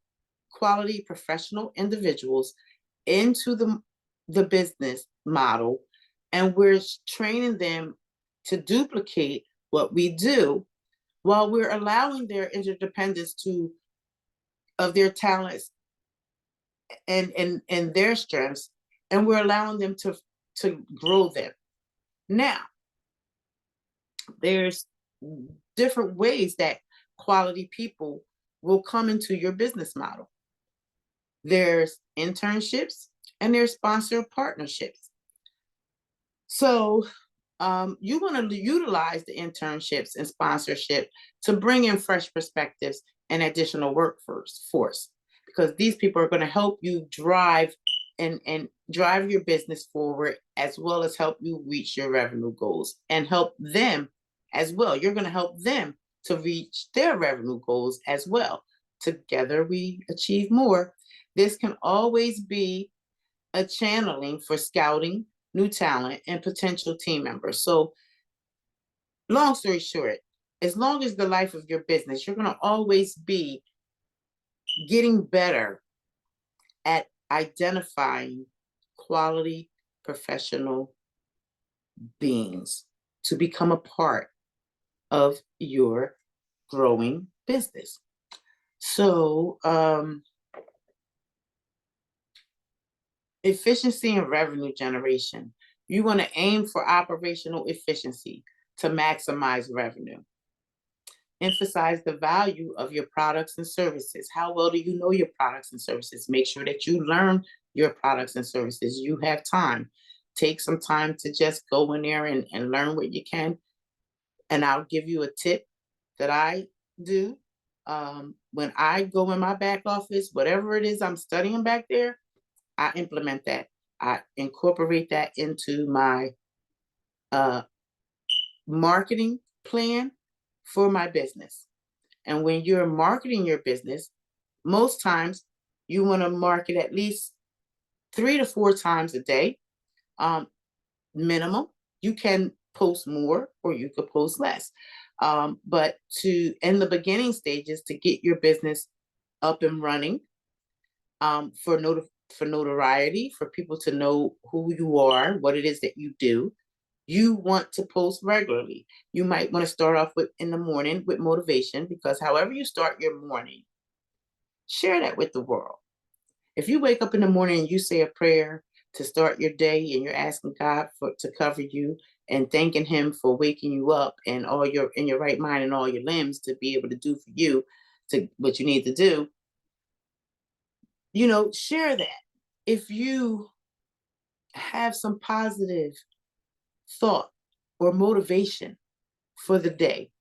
quality professional individuals into the business model, and we're training them to duplicate what we do while we're allowing their interdependence to of their talents and their strengths, and we're allowing them to grow them. Now, there's different ways that quality people will come into your business model. There's internships and there's sponsored partnerships. So you want to utilize the internships and sponsorship to bring in fresh perspectives and additional workforce, because these people are going to help you drive and drive your business forward, as well as help you reach your revenue goals and help them as well. You're going to help them to reach their revenue goals as well. Together we achieve more. This can always be a channeling for scouting new talent and potential team members. So, long story short, as long as the life of your business, you're going to always be getting better at identifying quality professional beings to become a part of your growing business. So, efficiency and revenue generation. You want to aim for operational efficiency to maximize revenue. Emphasize the value of your products and services. How well do you know your products and services? Make sure that you learn your products and services. You have time. Take some time to just go in there and learn what you can. And I'll give you a tip that I do. When I go in my back office, whatever it is I'm studying back there, I implement that. I incorporate that into my marketing plan for my business. And when you're marketing your business, most times you want to market at least 3 to 4 times a day, minimum. You can post more or you could post less. But in the beginning stages, to get your business up and running, for notoriety, for people to know who you are, what it is that you do, you want to post regularly. You might want to start off with in the morning with motivation, because however you start your morning, share that with the world. If you wake up in the morning and you say a prayer to start your day and you're asking God to cover you and thanking him for waking you up and all your in your right mind and all your limbs to be able to do for you to what you need to do, share that. If you have some positive thought or motivation for the day,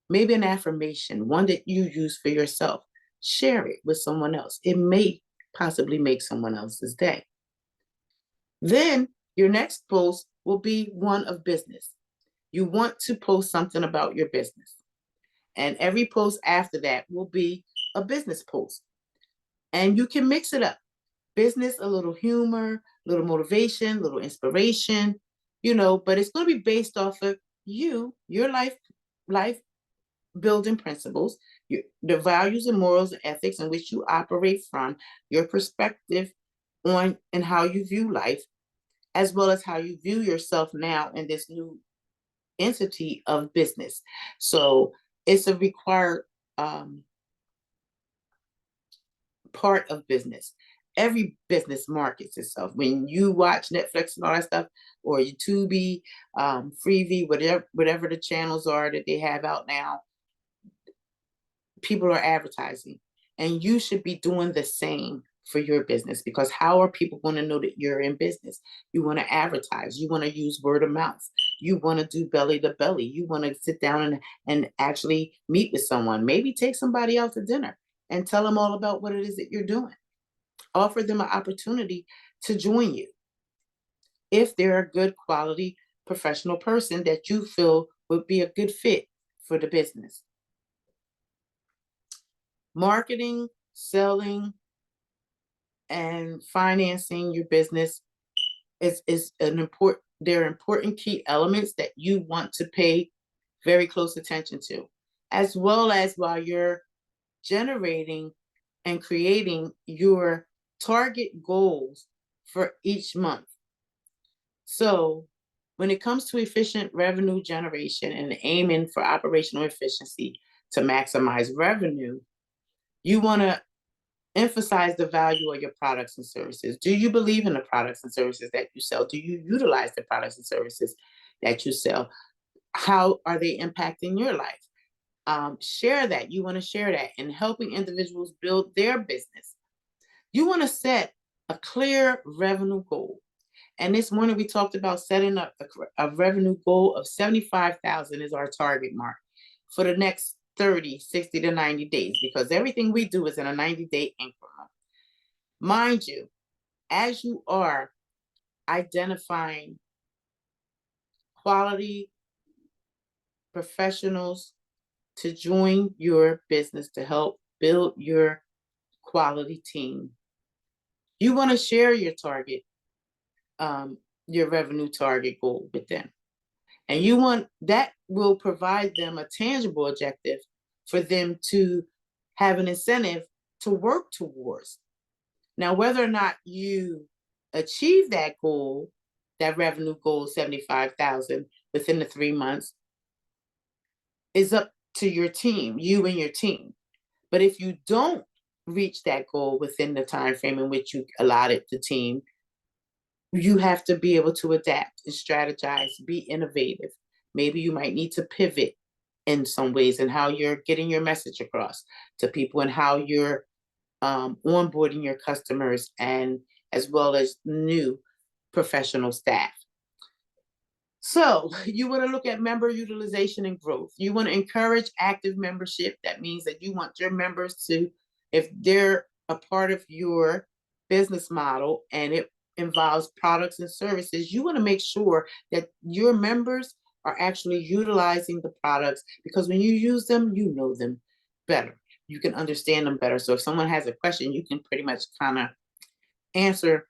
maybe an affirmation, one that you use for yourself, share it with someone else. It may possibly make someone else's day. Then your next post will be one of business. You want to post something about your business. And every post after that will be a business post. And you can mix it up. Business, a little humor, a little motivation, a little inspiration, but it's going to be based off of your life building principles, the values and morals and ethics in which you operate from, your perspective on and how you view life, as well as how you view yourself now in this new entity of business. So it's a required part of business. Every business markets itself. When you watch Netflix and all that stuff, or YouTube, Freevee, whatever the channels are that they have out now, people are advertising, and you should be doing the same for your business, because how are people going to know that you're in business? You want to advertise. You want to use word of mouth. You want to do belly to belly. You want to sit down and actually meet with someone. Maybe take somebody out to dinner and tell them all about what it is that you're doing. Offer them an opportunity to join you if they're a good quality professional person that you feel would be a good fit for the business. Marketing, selling, and financing your business is an important, they're important key elements that you want to pay very close attention to, as well as while you're generating and creating your target goals for each month. So when it comes to efficient revenue generation and aiming for operational efficiency to maximize revenue, you want to emphasize the value of your products and services. Do you believe in the products and services that you sell? Do you utilize the products and services that you sell? How are they impacting your life? Share that. You want to share that in helping individuals build their business. You want to set a clear revenue goal. And this morning we talked about setting up a revenue goal of 75,000 is our target mark for the next 30, 60 to 90 days, because everything we do is in a 90-day increment. Mind you, as you are identifying quality professionals to join your business to help build your quality team, you want to share your target, your revenue target goal with them. And you want that will provide them a tangible objective for them to have an incentive to work towards. Now, whether or not you achieve that goal, that revenue goal, 75,000 within the 3 months, is up to your team, you and your team. But if you don't reach that goal within the time frame in which you allotted the team, you have to be able to adapt and strategize, be innovative. Maybe you might need to pivot in some ways and how you're getting your message across to people and how you're onboarding your customers and as well as new professional staff. So you want to look at member utilization and growth. You want to encourage active membership. That means that you want your members to, if they're a part of your business model and it involves products and services, you want to make sure that your members are actually utilizing the products, because when you use them, you know them better. You can understand them better. So if someone has a question, you can pretty much kind of answer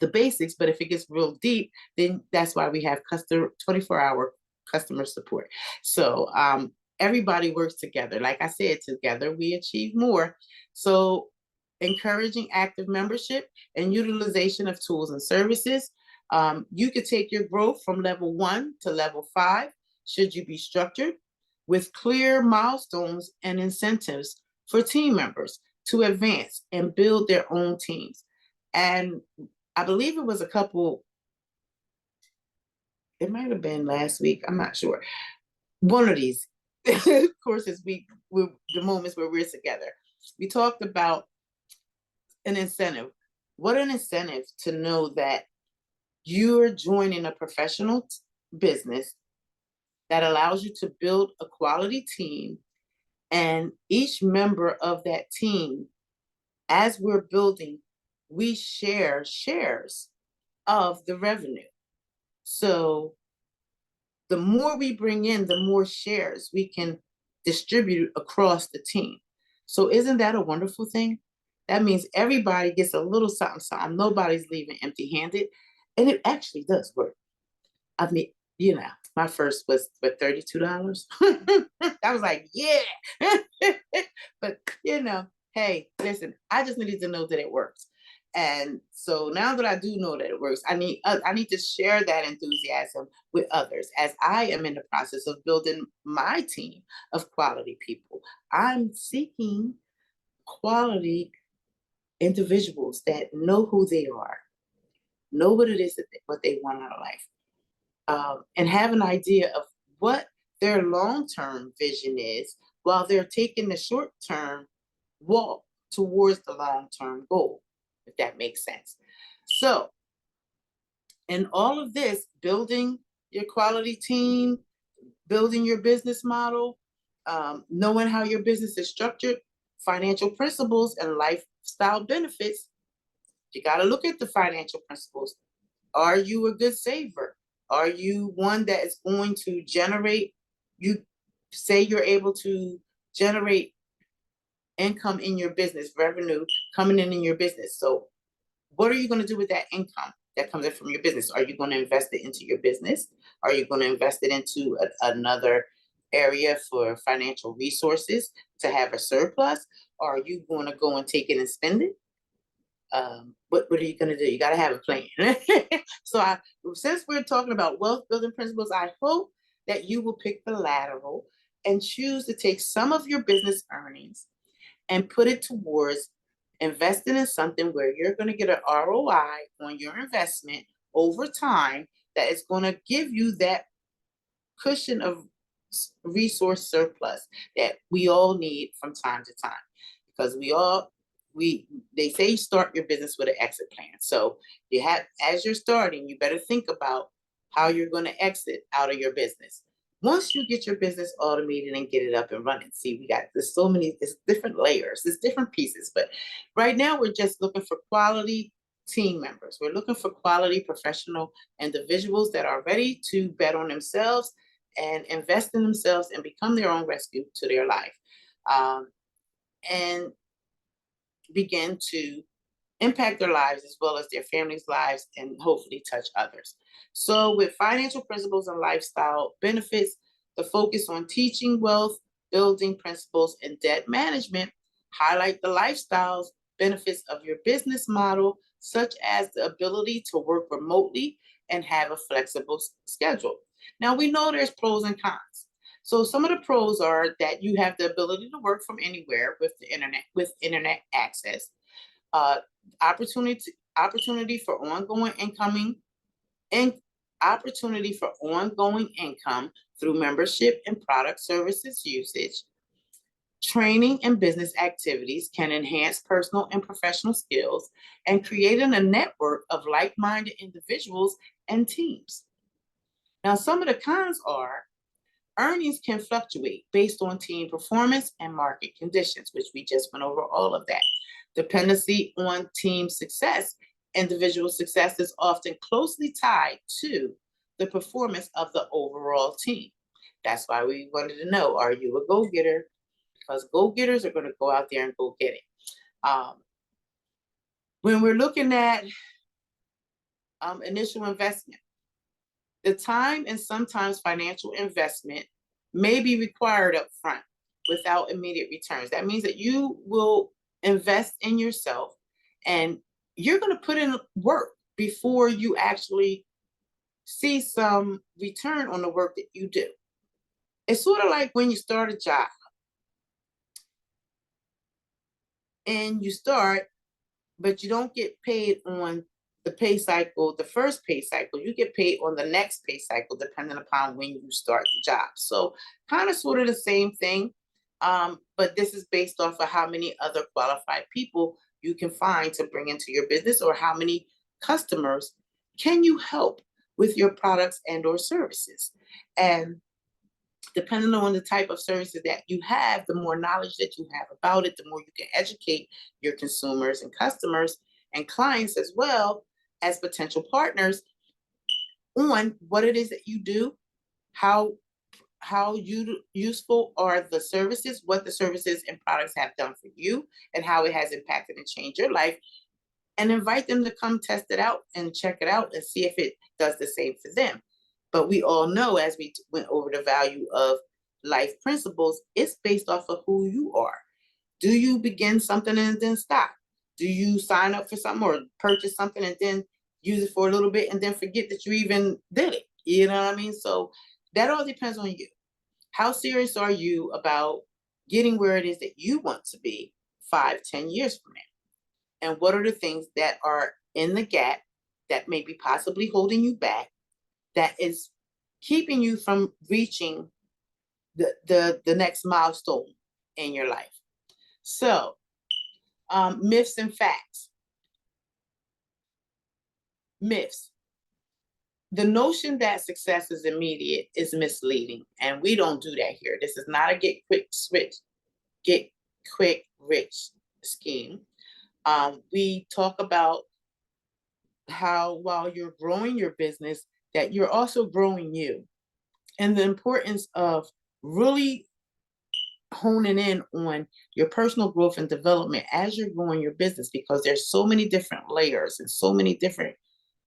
the basics, but if it gets real deep, then that's why we have 24-hour customer support. So everybody works together. Like I said, together we achieve more. So encouraging active membership and utilization of tools and services. You could take your growth from level 1 to level 5, should you be structured, with clear milestones and incentives for team members to advance and build their own teams. And I believe it was a couple, it might have been last week, I'm not sure. One of these courses, the moments where we're together, we talked about an incentive. What an incentive to know that you're joining a professional business that allows you to build a quality team, and each member of that team, as we're building, we share shares of the revenue. So the more we bring in, the more shares we can distribute across the team. So isn't that a wonderful thing? That means everybody gets a little something, something. Nobody's leaving empty-handed. And it actually does work. I mean, my first was for $32. I was like, yeah. But hey, listen, I just needed to know that it works. And so now that I do know that it works, I need to share that enthusiasm with others as I am in the process of building my team of quality people. I'm seeking quality individuals that know who they are, know what it is what they want out of life, and have an idea of what their long-term vision is while they're taking the short-term walk towards the long-term goal, if that makes sense. So in all of this, building your quality team, building your business model, knowing how your business is structured, financial principles, and lifestyle benefits, You got to look at the financial principles. Are you a good saver? Are you one that is going to generate, you say you're able to generate income in your business, revenue coming in your business. So what are you going to do with that income that comes in from your business? Are you going to invest it into your business? Are you going to invest it into another area for financial resources to have a surplus? Or are you going to go and take it and spend it? What are you going to do? You got to have a plan. So since we're talking about wealth building principles, I hope that you will pick the lateral and choose to take some of your business earnings and put it towards investing in something where you're going to get an ROI on your investment over time that is going to give you that cushion of resource surplus that we all need from time to time, because they say start your business with an exit plan. So you have, as you're starting, you better think about how you're going to exit out of your business once you get your business automated and get it up and running. See, there's so many, there's different layers, there's different pieces, but right now we're just looking for quality team members. We're looking for quality professional individuals that are ready to bet on themselves and invest in themselves and become their own rescue to their life, and begin to impact their lives as well as their families' lives and hopefully touch others. So with financial principles and lifestyle benefits, the focus on teaching wealth, building principles, and debt management highlight the lifestyles benefits of your business model, such as the ability to work remotely and have a flexible schedule. Now we know there's pros and cons. So some of the pros are that you have the ability to work from anywhere with the internet, with internet access, uh, opportunity for ongoing incoming and opportunity for ongoing income through membership and product services usage. Training and business activities can enhance personal and professional skills and creating a network of like-minded individuals and teams. Now, some of the cons are earnings can fluctuate based on team performance and market conditions, which we just went over all of that. Dependency on team success. Individual success is often closely tied to the performance of the overall team. That's why we wanted to know, are you a go-getter? Because go-getters are going to go out there and go get it. When we're looking at initial investment, the time and sometimes financial investment may be required up front without immediate returns. That means that you will invest in yourself and you're going to put in work before you actually see some return on the work that you do. It's sort of like when you start a job and you start, but you don't get paid on the pay cycle, the first pay cycle. You get paid on the next pay cycle, depending upon when you start the job. So kind of sort of the same thing. But this is based off of how many other qualified people you can find to bring into your business, or how many customers can you help with your products and or services. And depending on the type of services that you have, the more knowledge that you have about it, the more you can educate your consumers and customers and clients, as well as potential partners, on what it is that you do, how useful are the services, what the services and products have done for you, and how it has impacted and changed your life, and invite them to come test it out and check it out and see if it does the same for them. But we all know, as we went over the value of life principles, it's based off of who you are. Do you begin something and then stop? Do you sign up for something or purchase something and then use it for a little bit and then forget that you even did it? You know what I mean? So that all depends on you. How serious are you about getting where it is that you want to be 5, 10 years from now? And what are the things that are in the gap that may be possibly holding you back, that is keeping you from reaching the next milestone in your life? So, myths and facts. Myths. The notion that success is immediate is misleading, and we don't do that here. This is not a get quick rich scheme. We talk about how while you're growing your business, that you're also growing you, and the importance of really honing in on your personal growth and development as you're growing your business, because there's so many different layers and so many different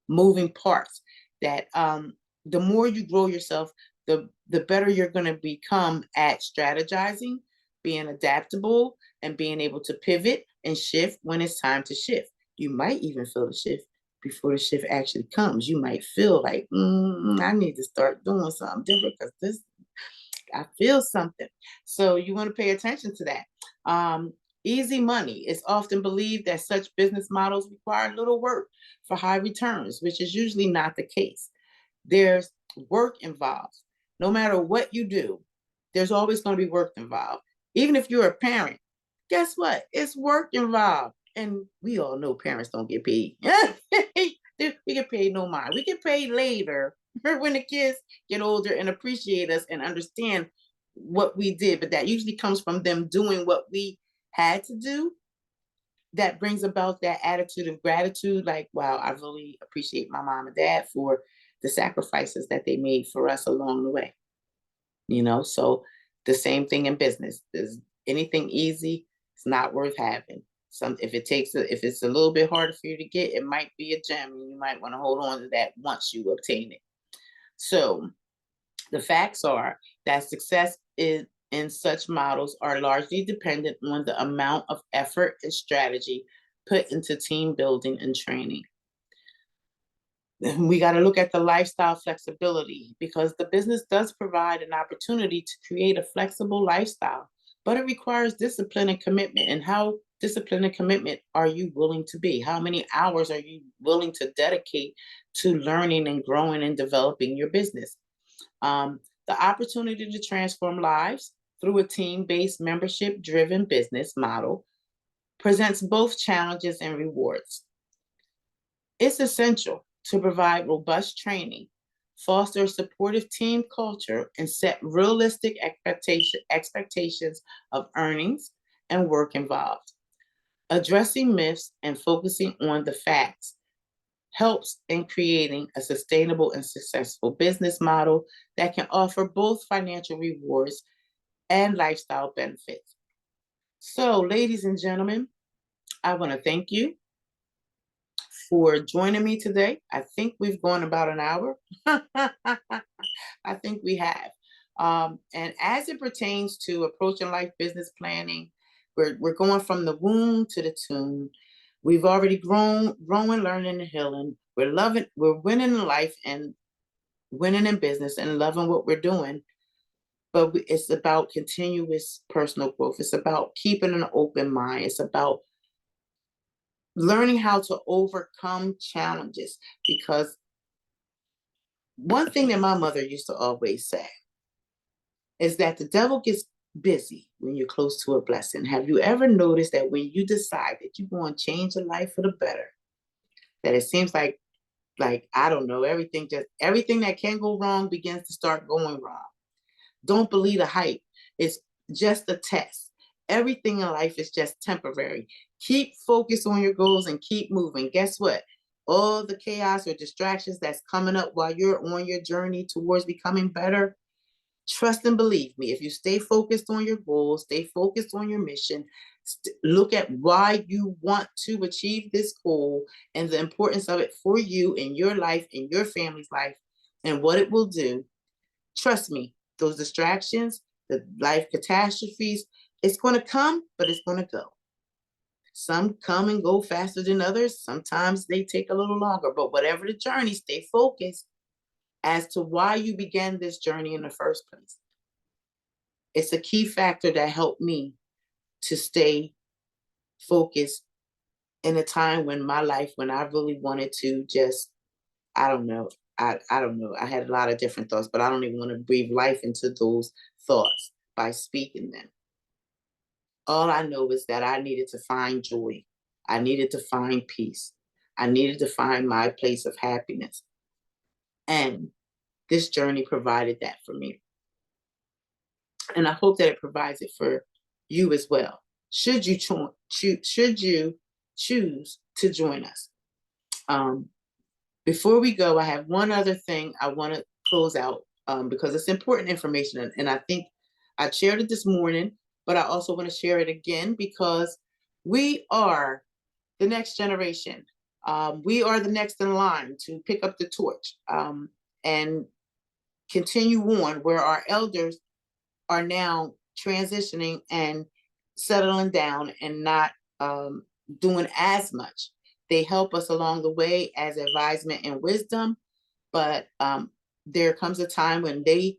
moving parts that the more you grow yourself, the better you're going to become at strategizing, being adaptable, and being able to pivot and shift when it's time to shift. You might even feel the shift before the shift actually comes. You might feel like, I need to start doing something different because this, I feel something. So you want to pay attention to that. Easy money. It's often believed that such business models require little work for high returns, which is usually not the case. There's work involved. No matter what you do, there's always going to be work involved. Even if you're a parent, guess what? It's work involved. And we all know parents don't get paid. We get paid no mind. We get paid later when the kids get older and appreciate us and understand what we did. But that usually comes from them doing what we had to do. That brings about that attitude of gratitude, like, wow, I really appreciate my mom and dad for the sacrifices that they made for us along the way. So the same thing in business. Is anything easy, it's not worth having. If it's a little bit harder for you to get, it might be a gem, and you might want to hold on to that once you obtain it. So the facts are that success in such models are largely dependent on the amount of effort and strategy put into team building and training. We got to look at the lifestyle flexibility, because the business does provide an opportunity to create a flexible lifestyle, but it requires discipline and commitment. And how disciplined and commitment are you willing to be? How many hours are you willing to dedicate to learning and growing and developing your business? The opportunity to transform lives through a team-based, membership-driven business model presents both challenges and rewards. It's essential to provide robust training, foster a supportive team culture, and set realistic expectations of earnings and work involved. Addressing myths and focusing on the facts helps in creating a sustainable and successful business model that can offer both financial rewards and lifestyle benefits. So, ladies and gentlemen, I want to thank you for joining me today. I think we've gone about an hour. I think we have. And as it pertains to approaching life business planning, we're going from the womb to the tomb. We've already grown, growing, learning, and healing. We're winning in life and winning in business and loving what we're doing. But it's about continuous personal growth. It's about keeping an open mind. It's about learning how to overcome challenges. Because one thing that my mother used to always say is that the devil gets busy when you're close to a blessing. Have you ever noticed that when you decide that you're going to change your life for the better, that it seems like I don't know, everything that can go wrong begins to start going wrong? Don't believe the hype. It's just a test. Everything in life is just temporary. Keep focused on your goals and keep moving. Guess what? All the chaos or distractions that's coming up while you're on your journey towards becoming better, trust and believe me, if you stay focused on your goals, stay focused on your mission, look at why you want to achieve this goal and the importance of it for you in your life, in your family's life, and what it will do, trust me, those distractions, the life catastrophes, it's going to come, but it's going to go. Some come and go faster than others. Sometimes they take a little longer, but whatever the journey, stay focused as to why you began this journey in the first place. It's a key factor that helped me to stay focused in a time when my life, when I really wanted to just, I don't know, I don't know. I had a lot of different thoughts, but I don't even want to breathe life into those thoughts by speaking them. All I know is that I needed to find joy. I needed to find peace. I needed to find my place of happiness. And this journey provided that for me. And I hope that it provides it for you as well. Should you choose to join us? Before we go, I have one other thing I want to close out because it's important information. And I think I shared it this morning, but I also want to share it again because we are the next generation. We are the next in line to pick up the torch and continue on where our elders are now transitioning and settling down and not doing as much. They help us along the way as advisement and wisdom, but there comes a time when they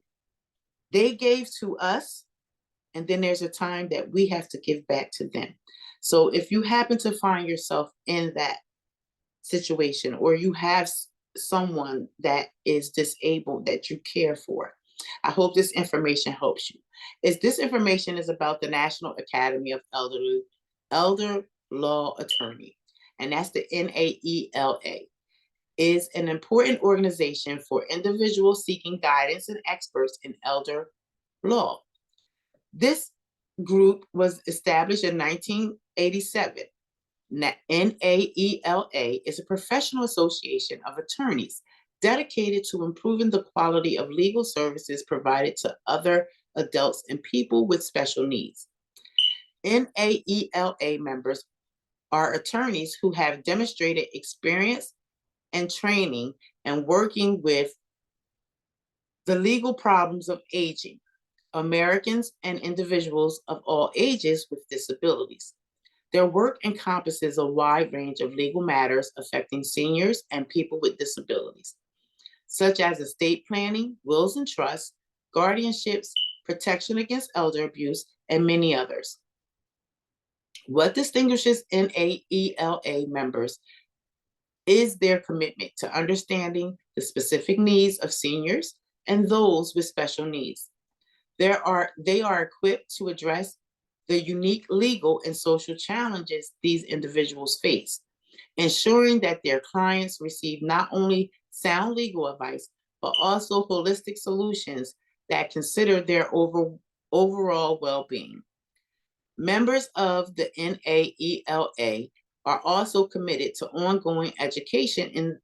gave to us, and then there's a time that we have to give back to them. So if you happen to find yourself in that situation, or you have someone that is disabled that you care for, I hope this information helps you. This information is about the National Academy of Elder Law Attorney, and that's the NAELA. Is an important organization for individuals seeking guidance and experts in elder law. This group was established in 1987. NAELA is a professional association of attorneys dedicated to improving the quality of legal services provided to other adults and people with special needs. NAELA members are attorneys who have demonstrated experience and training and working with the legal problems of aging, Americans and individuals of all ages with disabilities. Their work encompasses a wide range of legal matters affecting seniors and people with disabilities, such as estate planning, wills and trusts, guardianships, protection against elder abuse, and many others. What distinguishes NAELA members is their commitment to understanding the specific needs of seniors and those with special needs. They are equipped to address the unique legal and social challenges these individuals face, ensuring that their clients receive not only sound legal advice, but also holistic solutions that consider their overall well-being. Members of the NAELA are also committed to ongoing education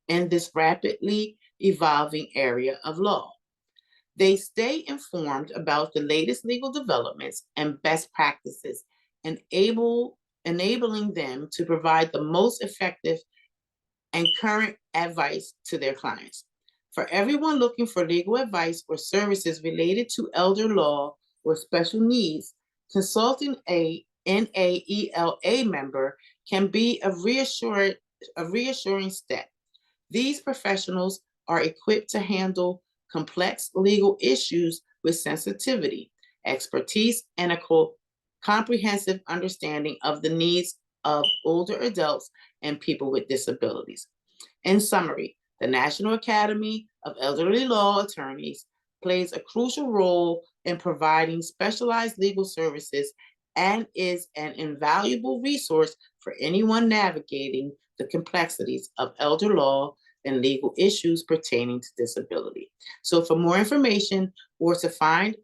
in this rapidly evolving area of law. They stay informed about the latest legal developments and best practices, enabling them to provide the most effective and current advice to their clients. For everyone looking for legal advice or services related to elder law or special needs, consulting a NAELA member can be a reassuring step. These professionals are equipped to handle complex legal issues with sensitivity, expertise, and a comprehensive understanding of the needs of older adults and people with disabilities. In summary, the National Academy of Elderly Law Attorneys plays a crucial role in providing specialized legal services and is an invaluable resource for anyone navigating the complexities of elder law and legal issues pertaining to disability. So for more information or to find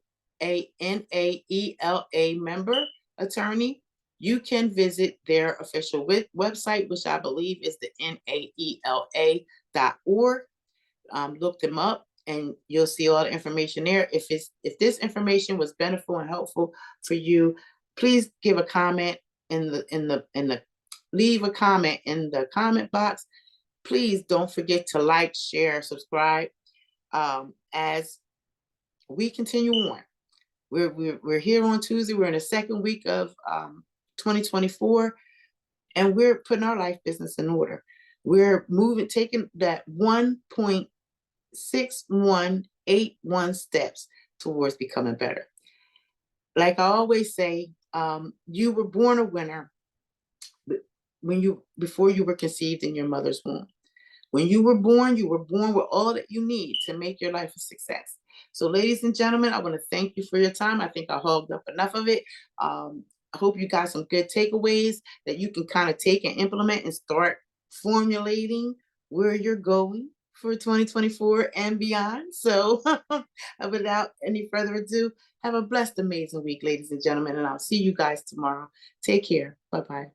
a NAELA member attorney, you can visit their official website, which I believe is the naela.org. Look them up and you'll see all the information there. If this information was beneficial and helpful for you, please give a comment leave a comment in the comment box. Please don't forget to like, share, subscribe as we continue on. We're here on Tuesday. We're in the second week of 2024, and we're putting our life business in order. We're taking that 1.6181 steps towards becoming better. Like I always say, you were born a winner before you were conceived in your mother's womb. When you were born with all that you need to make your life a success. So ladies and gentlemen, I want to thank you for your time. I think I hogged up enough of it. I hope you got some good takeaways that you can kind of take and implement and start formulating where you're going for 2024 and beyond. So without any further ado, have a blessed, amazing week, ladies and gentlemen, and I'll see you guys tomorrow. Take care. Bye-bye.